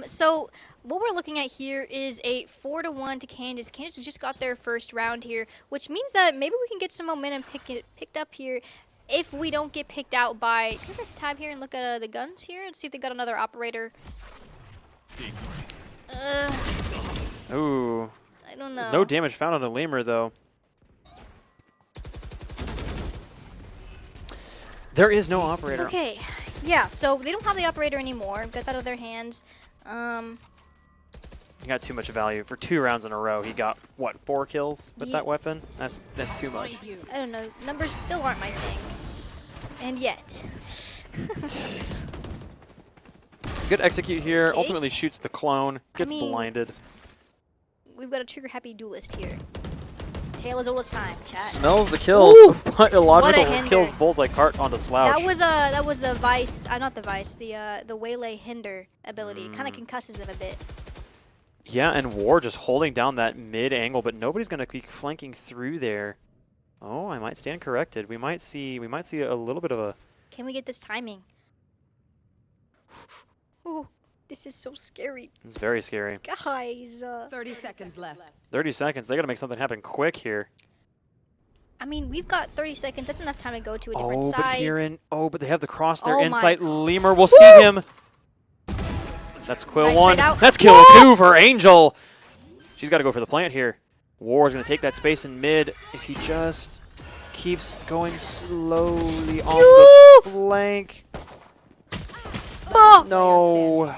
So what we're looking at here is a 4-1 to Kansas. Kansas just got their first round here, which means that maybe we can get some momentum picked up here if we don't get picked out by... Can I just tab here and look at the guns here and see if they got another operator? Ooh. I don't know. No damage found on a Lemur, though. There is no operator. Okay. Yeah, so they don't have the operator anymore. Got that out of their hands. He got too much value. For 2 rounds in a row, he got, what, 4 kills with that weapon? That's too much. I don't know. Numbers still aren't my thing. And yet. Good execute here. Okay. Ultimately shoots the clone. Gets mean- blinded. We've got a trigger-happy duelist here. Tale as old as time, chat. Smells the kills, but illogical hinder. kills Bullseye cart onto Slouch. That was the Vice, not the Vice, the Waylay Hinder ability. Kind of concusses them a bit. Yeah, and War just holding down that mid angle, but nobody's going to be flanking through there. Oh, I might stand corrected. We might see a little bit of a. Can we get this timing? Ooh, this is so scary. It's very scary. Guys. 30 seconds left. 30 seconds. They got to make something happen quick here. I mean, we've got 30 seconds. That's enough time to go to a different Oh, side. but here but they have the cross there. Oh my- Insight. Lemur will see him. That's Quill Nice 1. trade out. That's kill 2 for Angel. She's got to go for the plant here. War is going to take that space in mid if he just keeps going slowly on the flank. Oh! No.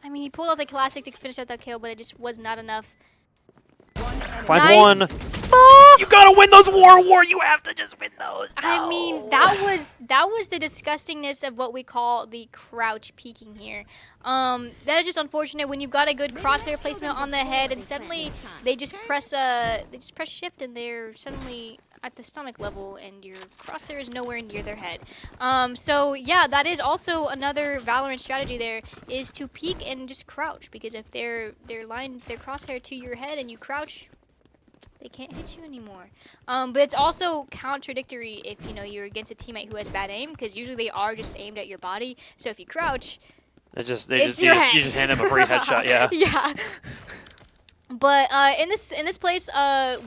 I mean, he pulled out the classic to finish out that kill, but it just was not enough. Finds Nice. one. Oh! You got to win those, War. You have to just win those. I mean, that was the disgustingness of what we call the crouch peeking here. That is just unfortunate when you've got a good crosshair placement on the head, and suddenly they just press shift, and they're suddenly at the stomach level, and your crosshair is nowhere near their head. So yeah, that is also another Valorant strategy. There is to peek and just crouch, because if they're lined their crosshair to your head and you crouch, they can't hit you anymore. But it's also contradictory if you're against a teammate who has bad aim, because usually they are just aimed at your body. So if you crouch, You just your head. hand him a free headshot. Yeah. yeah. But in this place,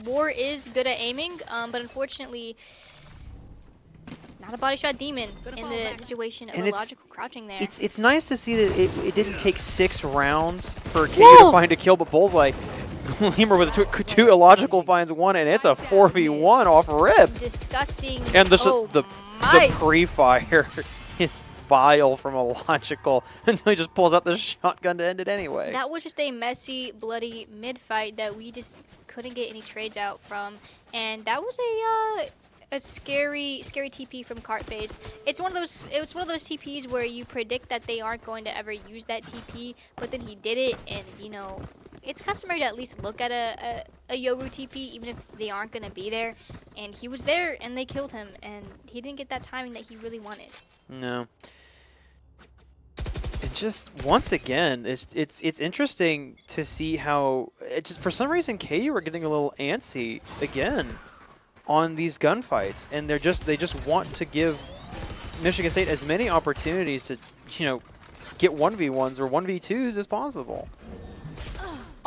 War is good at aiming, but unfortunately, not a body shot demon in the situation of And a it's- logical crouching there. It's nice to see that it didn't take 6 rounds for KU Whoa! to find a kill, but Bullseye, Lemur with two illogical finds one, and it's a 4v1 off rip. Disgusting. And oh the my. pre-fire is vile from Illogical until he just pulls out the shotgun to end it anyway. That was just a messy, bloody mid-fight that we just couldn't get any trades out from, and that was a scary TP from Cartface. It's one of those TPs where you predict that they aren't going to ever use that TP, but then he did it, and it's customary to at least look at a Yoru TP even if they aren't going to be there, and he was there and they killed him, and he didn't get that timing that he really wanted. No. And just once again, it's interesting to see how for some reason KU are getting a little antsy again on these gunfights, and they just want to give Michigan State as many opportunities to get 1v1s or 1v2s as possible.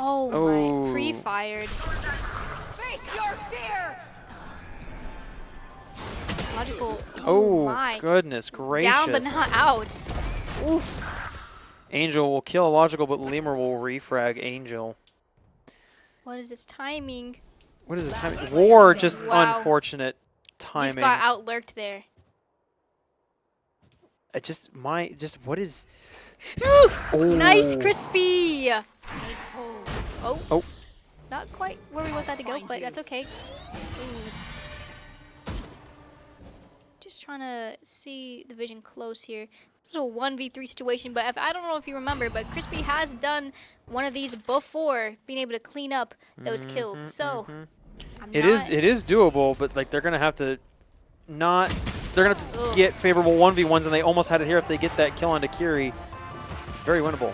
Oh, Oh. my, pre-fired. Face your fear! Logical. Oh, my. goodness gracious. Down but not out. Oof. Angel will kill Illogical, but Lemur will refrag Angel. What is this timing? What is this timing? War, just Wow. unfortunate timing. Just got out lurked there. What is... Nice, Oh. crispy. Oh. Oh. Not quite where we want that to go, but that's okay. Just trying to see the vision close here. This is a 1v3 situation, but I don't know if you remember, but Crispy has done one of these before, being able to clean up those kills. So It is doable, but like they're gonna have to Ugh. get favorable 1v1s, and they almost had it here if they get that kill onto Kiri. Very winnable.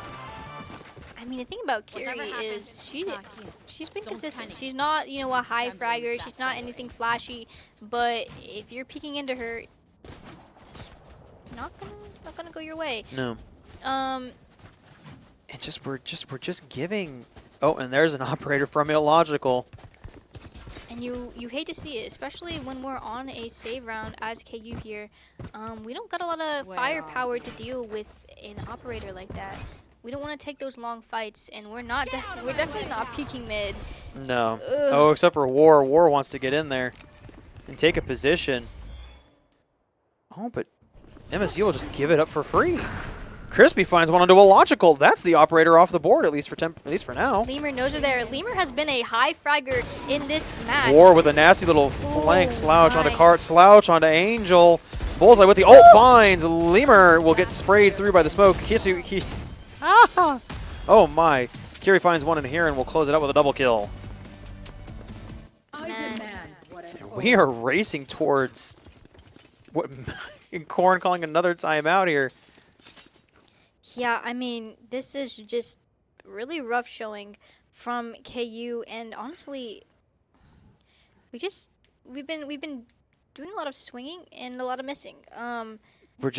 I mean, the thing about Kiri is she's been consistent. She's not, a high fragger. She's not anything flashy, but if you're peeking into her, it's not gonna go your way. No. Um, And we're just giving. Oh, and there's an operator from Illogical. and you hate to see it, especially when we're on a save round as KU here. We don't got a lot of firepower to deal with an operator like that. We don't want to take those long fights, and we're definitely not peeking mid. No. Ugh. Oh, except for War. War wants to get in there and take a position. Oh, but MSU will just give it up for free. Crispy finds one onto Illogical. That's the operator off the board, at least for now. Lemur knows are there. Lemur has been a high fragger in this match. War with a nasty little flank Oh slouch onto my. Cart, slouch onto Angel. Bullseye with the ult finds. Lemur will get sprayed through by the smoke. He's oh my. Kiri finds one in here and will close it out with a double kill. I Man. demand what I We are racing towards what Corn calling another timeout here. Yeah, I mean, this is just really rough showing from KU, and honestly, we've been doing a lot of swinging and a lot of missing. We're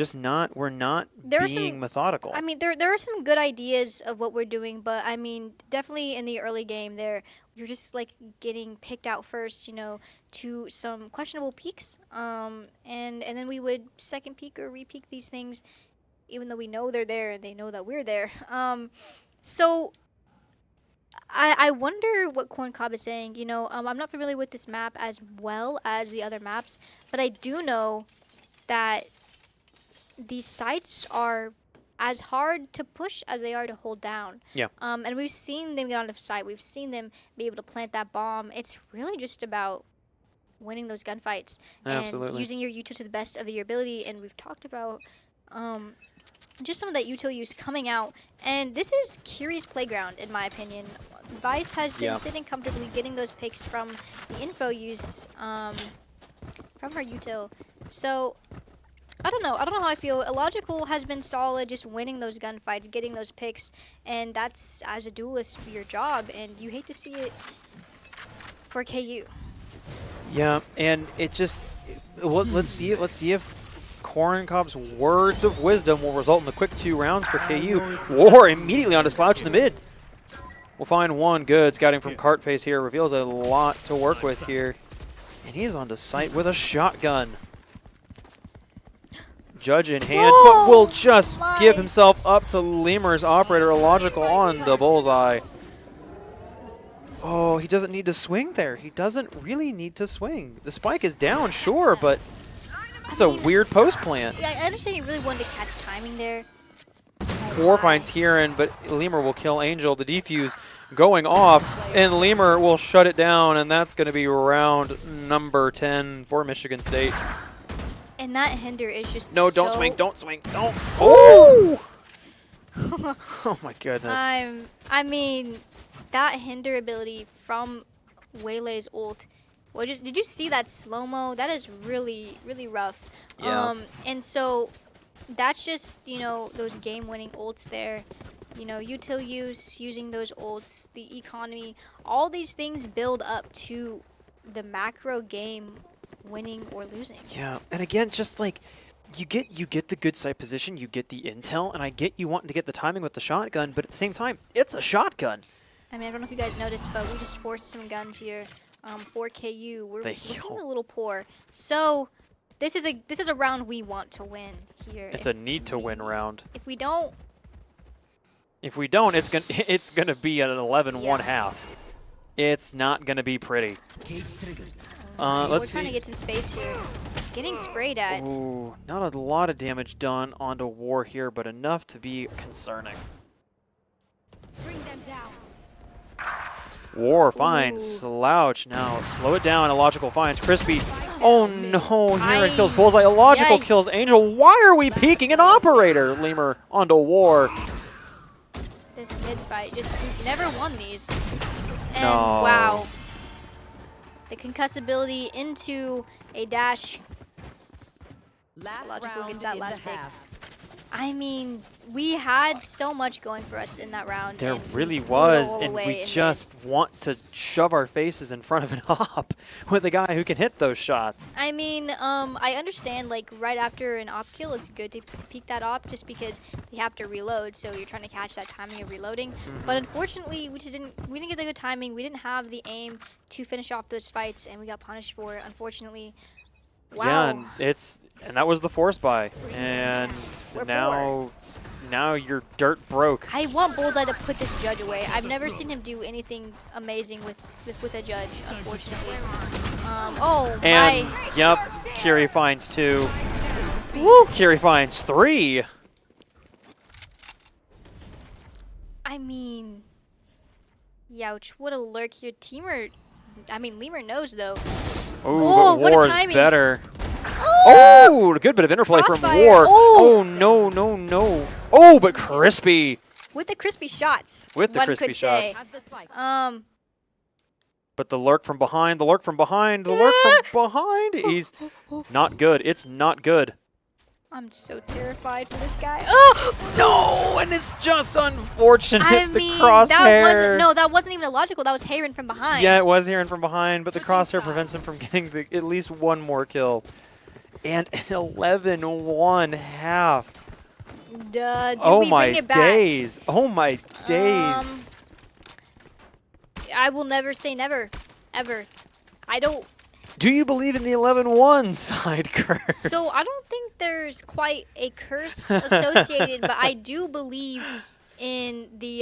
not There are being some. methodical. I mean, there are some good ideas of what we're doing, but I mean, definitely in the early game there, we were just like getting picked out first, to some questionable peaks. And then we would second peek or repeak these things, even though we know they're there and they know that we're there. So I wonder what Corn Cob is saying. I'm not familiar with this map as well as the other maps, but I do know that these sites are as hard to push as they are to hold down. Yeah. And we've seen them get on the site. We've seen them be able to plant that bomb. It's really just about winning those gunfights Absolutely. and using your util to the best of your ability. And we've talked about just some of that util use coming out. And this is Kiri's playground, in my opinion. Vice has been sitting comfortably getting those picks from the info use from her util. So I don't know how I feel. Illogical has been solid, just winning those gunfights, getting those picks, and that's, as a duelist, your job, and you hate to see it for KU. Yeah, and it just let's see if Corn Cob's words of wisdom will result in the quick 2 rounds for KU. War immediately onto Slouch in the mid. We'll find one good. Scouting from Cartface here reveals a lot to work with here, and he's onto site with a shotgun. Judge in hand, but will just give himself up to Lemur's operator. Illogical on the bullseye. Oh, he doesn't need to swing there. He doesn't really need to swing. The spike is down, sure, but it's a weird post plant. Yeah, I understand he really wanted to catch timing there. War finds Kieran, but Lemur will kill Angel. The defuse going off, and Lemur will shut it down, and that's going to be round number 10 for Michigan State. And that hinder is just No, so don't swing, don't swing, don't. Oh! Oh my goodness. I mean, that hinder ability from Waylay's ult. Did you see that slow-mo? That is really, really rough. Yeah. And so that's just, those game-winning ults there. Util use, using those ults, the economy, all these things build up to the macro game winning or losing. Yeah, and again, just like you get the good site position, you get the intel, and I get you wanting to get the timing with the shotgun, but at the same time, it's a shotgun. I mean, I don't know if you guys noticed, but we just forced some guns here for KU. We're looking a little poor. So this is a round we want to win here. It's a need to win round. If we don't, it's gonna be an 11-1 half. It's not gonna be pretty. we're trying to get some space here. Getting sprayed at. Ooh, not a lot of damage done onto War here, but enough to be concerning. Bring them down. War finds Slouch. Now slow it down. Illogical finds Crispy. Oh no, here it kills Bullseye. Illogical kills Angel. Why are we peeking an operator? Lemur onto War. This mid fight, we've never won these. And No. wow. The concussability into a dash. Last Logical round gets that in last the pick. half. I mean, we had so much going for us in that round. There and really we threw it was, all and away we in just want to shove our faces in front of an op with a guy who can hit those shots. I mean, I understand, like, right after an op kill, it's good to peek that op just because you have to reload, so you're trying to catch that timing of reloading. But unfortunately, we didn't get the good timing. We didn't have the aim to finish off those fights, and we got punished for it, unfortunately. Wow. Yeah, and that was the force buy, and We're now you're dirt broke. I want Bullseye to put this judge away. I've never seen him do anything amazing with a judge, unfortunately. And yep, Kiri finds 2. Woo! Kiri finds 3. I mean, youch, what a lurk here. Lemur knows, though. Oh, but what a War is timing. better. Oh, a good bit of interplay from Crossfire. War. Oh. Oh, no. Oh, but Crispy. With the crispy shots. With the one crispy could say. shots. Have the spike. But the lurk from behind, the lurk from behind, the lurk from behind. He's not good. It's not good. I'm so terrified for this guy. Oh! No, and it's just unfortunate. I the mean, crosshair. that wasn't even illogical. That was Heron from behind. Yeah, it was hearing from behind, but the crosshair prevents him from getting at least one more kill. And an 11-1 half. Duh, do Oh we my bring it back? days. Oh my days. I will never say never, ever. I don't. Do you believe in the 11-1 side curse? So I don't think there's quite a curse associated, but I do believe in the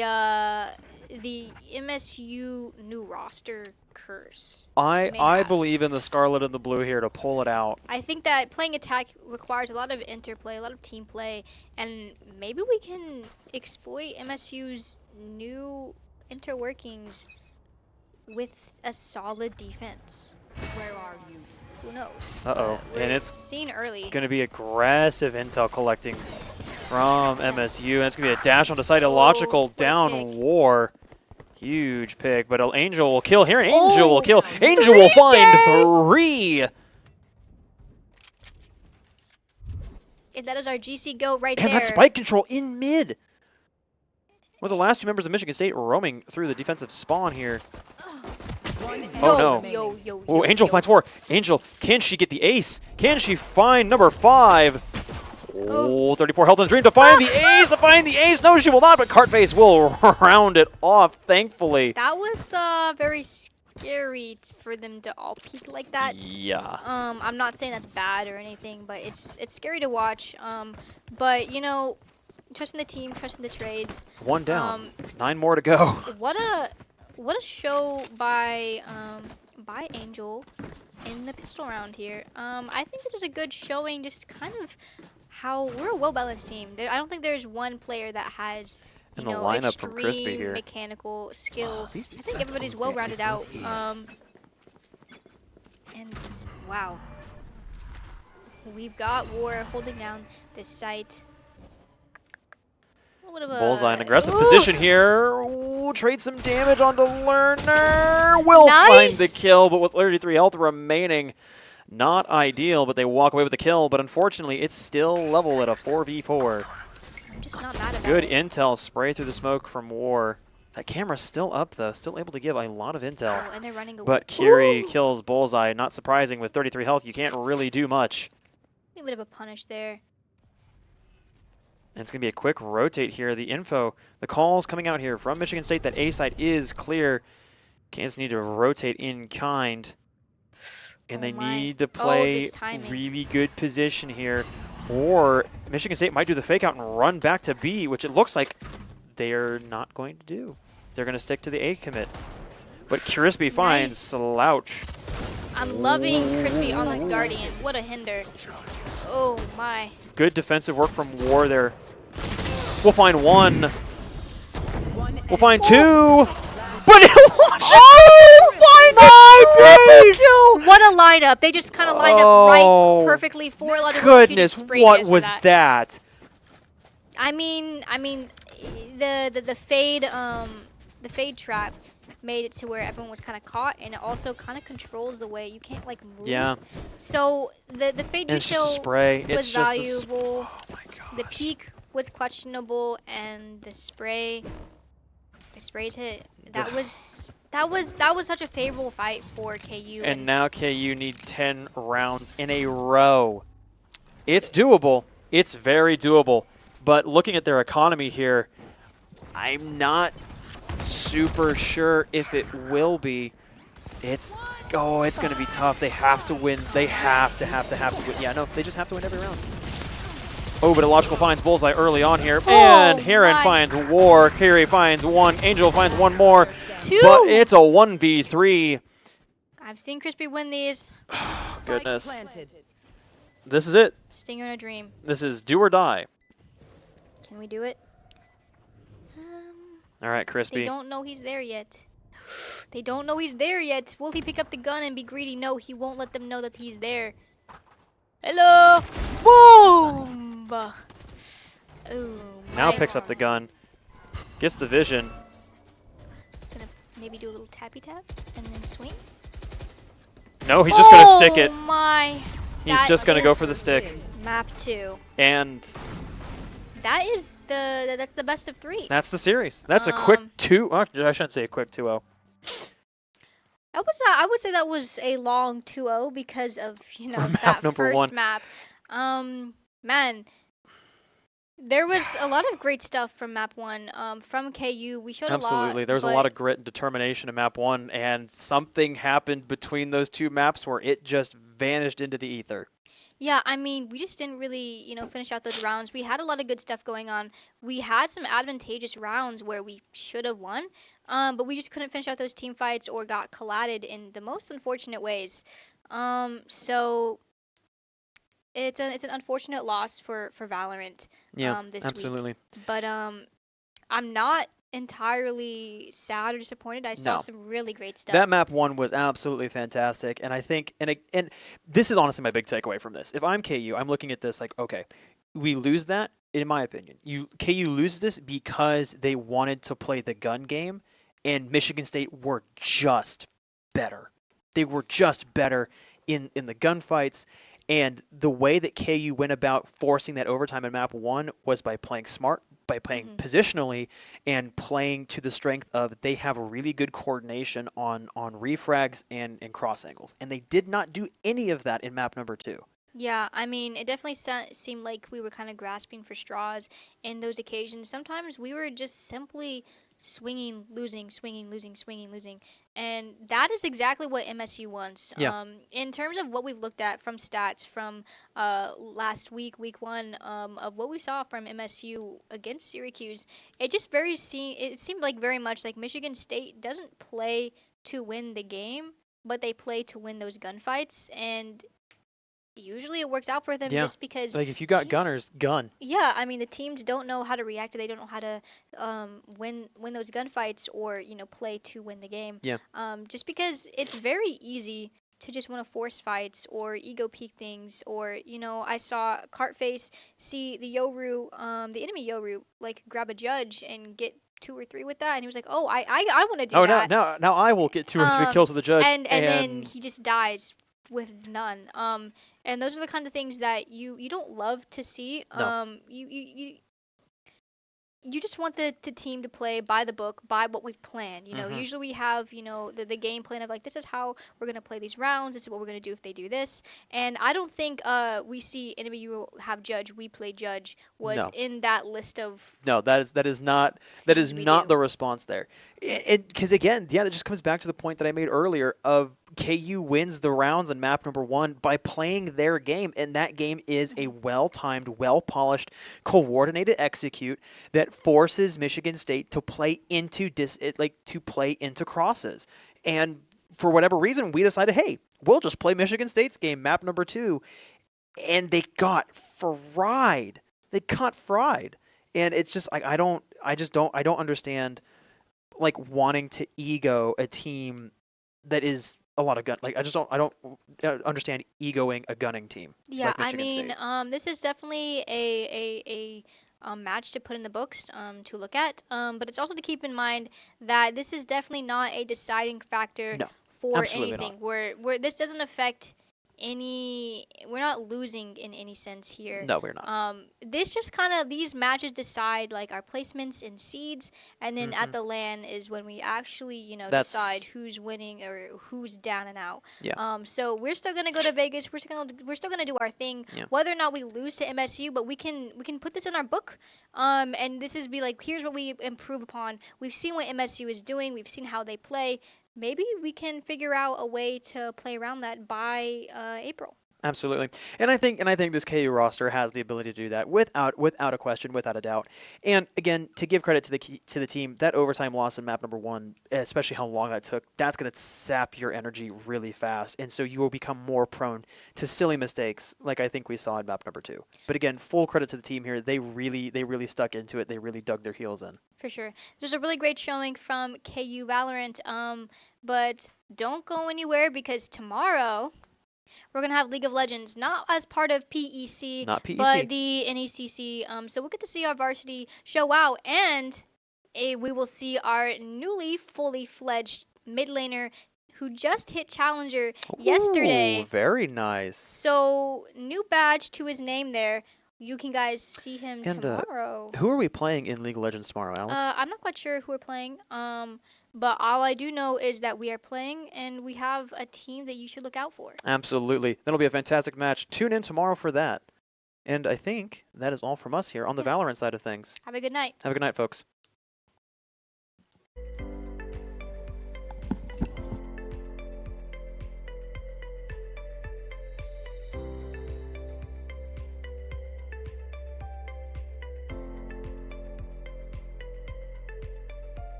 MSU new roster curse. I Mayhaps. believe in the Scarlet and the Blue here to pull it out. I think that playing attack requires a lot of interplay, a lot of team play, and maybe we can exploit MSU's new interworkings with a solid defense. Where are you? Who knows? Uh-oh, But and we're it's seen early. Going to be aggressive intel collecting from MSU. And it's going to be a dash onto site. Illogical quick down pick. War. Huge pick, but Angel will kill here. Angel will Oh, kill. Angel will find 3. And that is our GC go right And there. that spike control in mid. With the last 2 members of Michigan State roaming through the defensive spawn here. Oh, no. Yo, Oh, Angel finds 4. Angel, can she get the ace? Can she find number 5? Oh, 34 health in the dream to find the ace, to find the ace. No, she will not, but Cartface will round it off, thankfully. That was very scary for them to all peek like that. Yeah. I'm not saying that's bad or anything, but it's scary to watch. But you know, trusting the team, trusting the trades. 1 down. 9 more to go. What a show by Angel in the pistol round here. I think this is a good showing, just kind of how we're a well-balanced team. I don't think there's one player that has And the lineup extreme from Crispy here. mechanical skill. I think everybody's well-rounded out. And wow, we've got War holding down this site. A little bit of a Bullseye in aggressive Ooh! position here. Ooh, trade some damage onto Lerner. Will Nice! find the kill, but with 33 health remaining. Not ideal, but they walk away with the kill. But unfortunately, it's still level at a 4v4. I'm just not mad about Good it. intel spray through the smoke from War. That camera's still up, though. Still able to give a lot of intel. Oh, and they're running away. But Kiri Ooh! kills Bullseye. Not surprising, with 33 health, you can't really do much. A bit of a punish there. And it's going to be a quick rotate here. The info, the calls coming out here from Michigan State that A side is clear. Kansas need to rotate in kind. And Oh they my. need to Oh, play this timing. really good position here. Or Michigan State might do the fake out and run back to B, which it looks like they're not going to do. They're going to stick to the A commit. But Crispy finds Nice. Slouch. I'm loving Crispy on this Guardian. What a hinder. Oh my. Good defensive work from War there. We'll find 1. We'll find 2. But it launched What a lineup. They just kind of lined up Oh, right perfectly for Logical to Goodness, just spray what just for was that. that? I mean, the fade trap made it to where everyone was kind of caught, and it also kind of controls the way you can't like move. Yeah. So the fade And it's just a detail spray. was It's just a valuable. oh my gosh. The peak was questionable, and the sprays hit. That was such a favorable fight for KU. And now KU need 10 rounds in a row. It's doable. It's very doable. But looking at their economy here, I'm not super sure if it will be. It's going to be tough. They have to win. They have to win. Yeah, no, they just have to win every round. Oh, but Illogical finds Bullseye early on here. And Heron my. finds War. Kiri finds 1. Angel finds 1 more. 2. But it's a 1v3. I've seen Crispy win these. Goodness. Planted. This is it. Stinger in a dream. This is do or die. Can we do it? All right, They Crispy. don't know he's there yet. They don't know he's there yet. Will he pick up the gun and be greedy? No, he won't let them know that he's there. Hello! Boom! Oh, Now my. picks up the gun. Gets the vision. Gonna maybe do a little tappy tap and then swing. No, he's just going to stick it. Oh my! He's That just going to go is for the stick. map 2. And That's the best of 3. that's the series. That's a quick Um, 2. Oh, I shouldn't say a quick 2-0. I would say that was a long 2-0 because of, For map that number first 1. map. Man, there was a lot of great stuff from map 1. From KU, we showed a lot. Absolutely. There was a lot of grit and determination in map 1, and something happened between those two maps where it just vanished into the ether. Yeah, I mean, we just didn't really, finish out those rounds. We had a lot of good stuff going on. We had some advantageous rounds where we should have won, but we just couldn't finish out those team fights or got collided in the most unfortunate ways. So it's an unfortunate loss for Valorant. Yeah, This absolutely. week. But I'm not entirely sad or disappointed. I saw No. some really great stuff. That map 1 was absolutely fantastic, and I think, and this is honestly my big takeaway from this. If I'm KU, I'm looking at this like, okay, we lose that, in my opinion. KU loses this because they wanted to play the gun game, and Michigan State were just better. They were just better in the gunfights, and the way that KU went about forcing that overtime in map 1 was by playing smart, by playing positionally, and playing to the strength of they have a really good coordination on refrags and cross angles. And they did not do any of that in map number 2. Yeah, I mean, it definitely seemed like we were kind of grasping for straws in those occasions. Sometimes we were just simply swinging, losing, swinging, losing, swinging, losing. And that is exactly what MSU wants. Yeah. In terms of what we've looked at from stats from last week, week 1, of what we saw from MSU against Syracuse, it seemed like very much like Michigan State doesn't play to win the game, but they play to win those gunfights. And usually it works out for them Yeah. just because Like if you got teams- gunners, gun. yeah, I mean the teams don't know how to react. They don't know how to win those gunfights or play to win the game. Yeah. Just because it's very easy to just want to force fights or ego peek things, or I saw Cartface see the enemy Yoru like grab a judge and get 2 or 3 with that, and he was like, "Oh, I want to do Oh, that." now I will get 2 or 3 kills with the judge. And then he just dies with none. And those are the kind of things that you don't love to see. No. You just want the team to play by the book, by what we've planned. Mhm. Usually we have, the game plan of like, this is how we're going to play these rounds. This is what we're going to do if they do this. And I don't think we see enemy you have judge, we play judge was No. in that list of No, that is not things we do. the response there. Because again, yeah, that just comes back to the point that I made earlier of KU wins the rounds in map number 1 by playing their game, and that game is a well-timed, well-polished, coordinated execute that forces Michigan State to play into crosses. And for whatever reason, we decided, hey, we'll just play Michigan State's game, map number 2, and they got fried. And it's just like I don't understand like wanting to ego a team that is a lot of gun. Like I don't understand egoing a gunning team. Yeah, like I Michigan mean, State. this is definitely a match to put in the books to look at. But it's also to keep in mind that this is definitely not a deciding factor No, for absolutely anything. not. Where this doesn't affect we're not losing in any sense here. No, we're not. This just kind of these matches decide like our placements in seeds, and then at Mhm. the LAN is when we actually That's- decide who's winning or who's down and out. Yeah. So we're still gonna go to Vegas. We're still gonna do our thing, Yeah. whether or not we lose to MSU. But we can put this in our book. And this is be like, here's what we improve upon. We've seen what MSU is doing. We've seen how they play. Maybe we can figure out a way to play around that by April. Absolutely, and I think this KU roster has the ability to do that without a question, without a doubt. And again, to give credit to the team, that overtime loss in map number 1, especially how long that took, that's going to sap your energy really fast, and so you will become more prone to silly mistakes, like I think we saw in map number 2. But again, full credit to the team here; they really stuck into it. They really dug their heels in. For sure. There's a really great showing from KU Valorant. But don't go anywhere because tomorrow we're going to have League of Legends, not as part of PEC, Not PEC. but the NECC. So we'll get to see our varsity show out, and we will see our newly fully fledged mid laner who just hit Challenger yesterday. Ooh, very nice. So, new badge to his name there. You can guys see him And, tomorrow. Who are we playing in League of Legends tomorrow, Alex? I'm not quite sure who we're playing. But all I do know is that we are playing and we have a team that you should look out for. Absolutely. That'll be a fantastic match. Tune in tomorrow for that. And I think that is all from us here on the Valorant side of things. Have a good night. Have a good night, folks.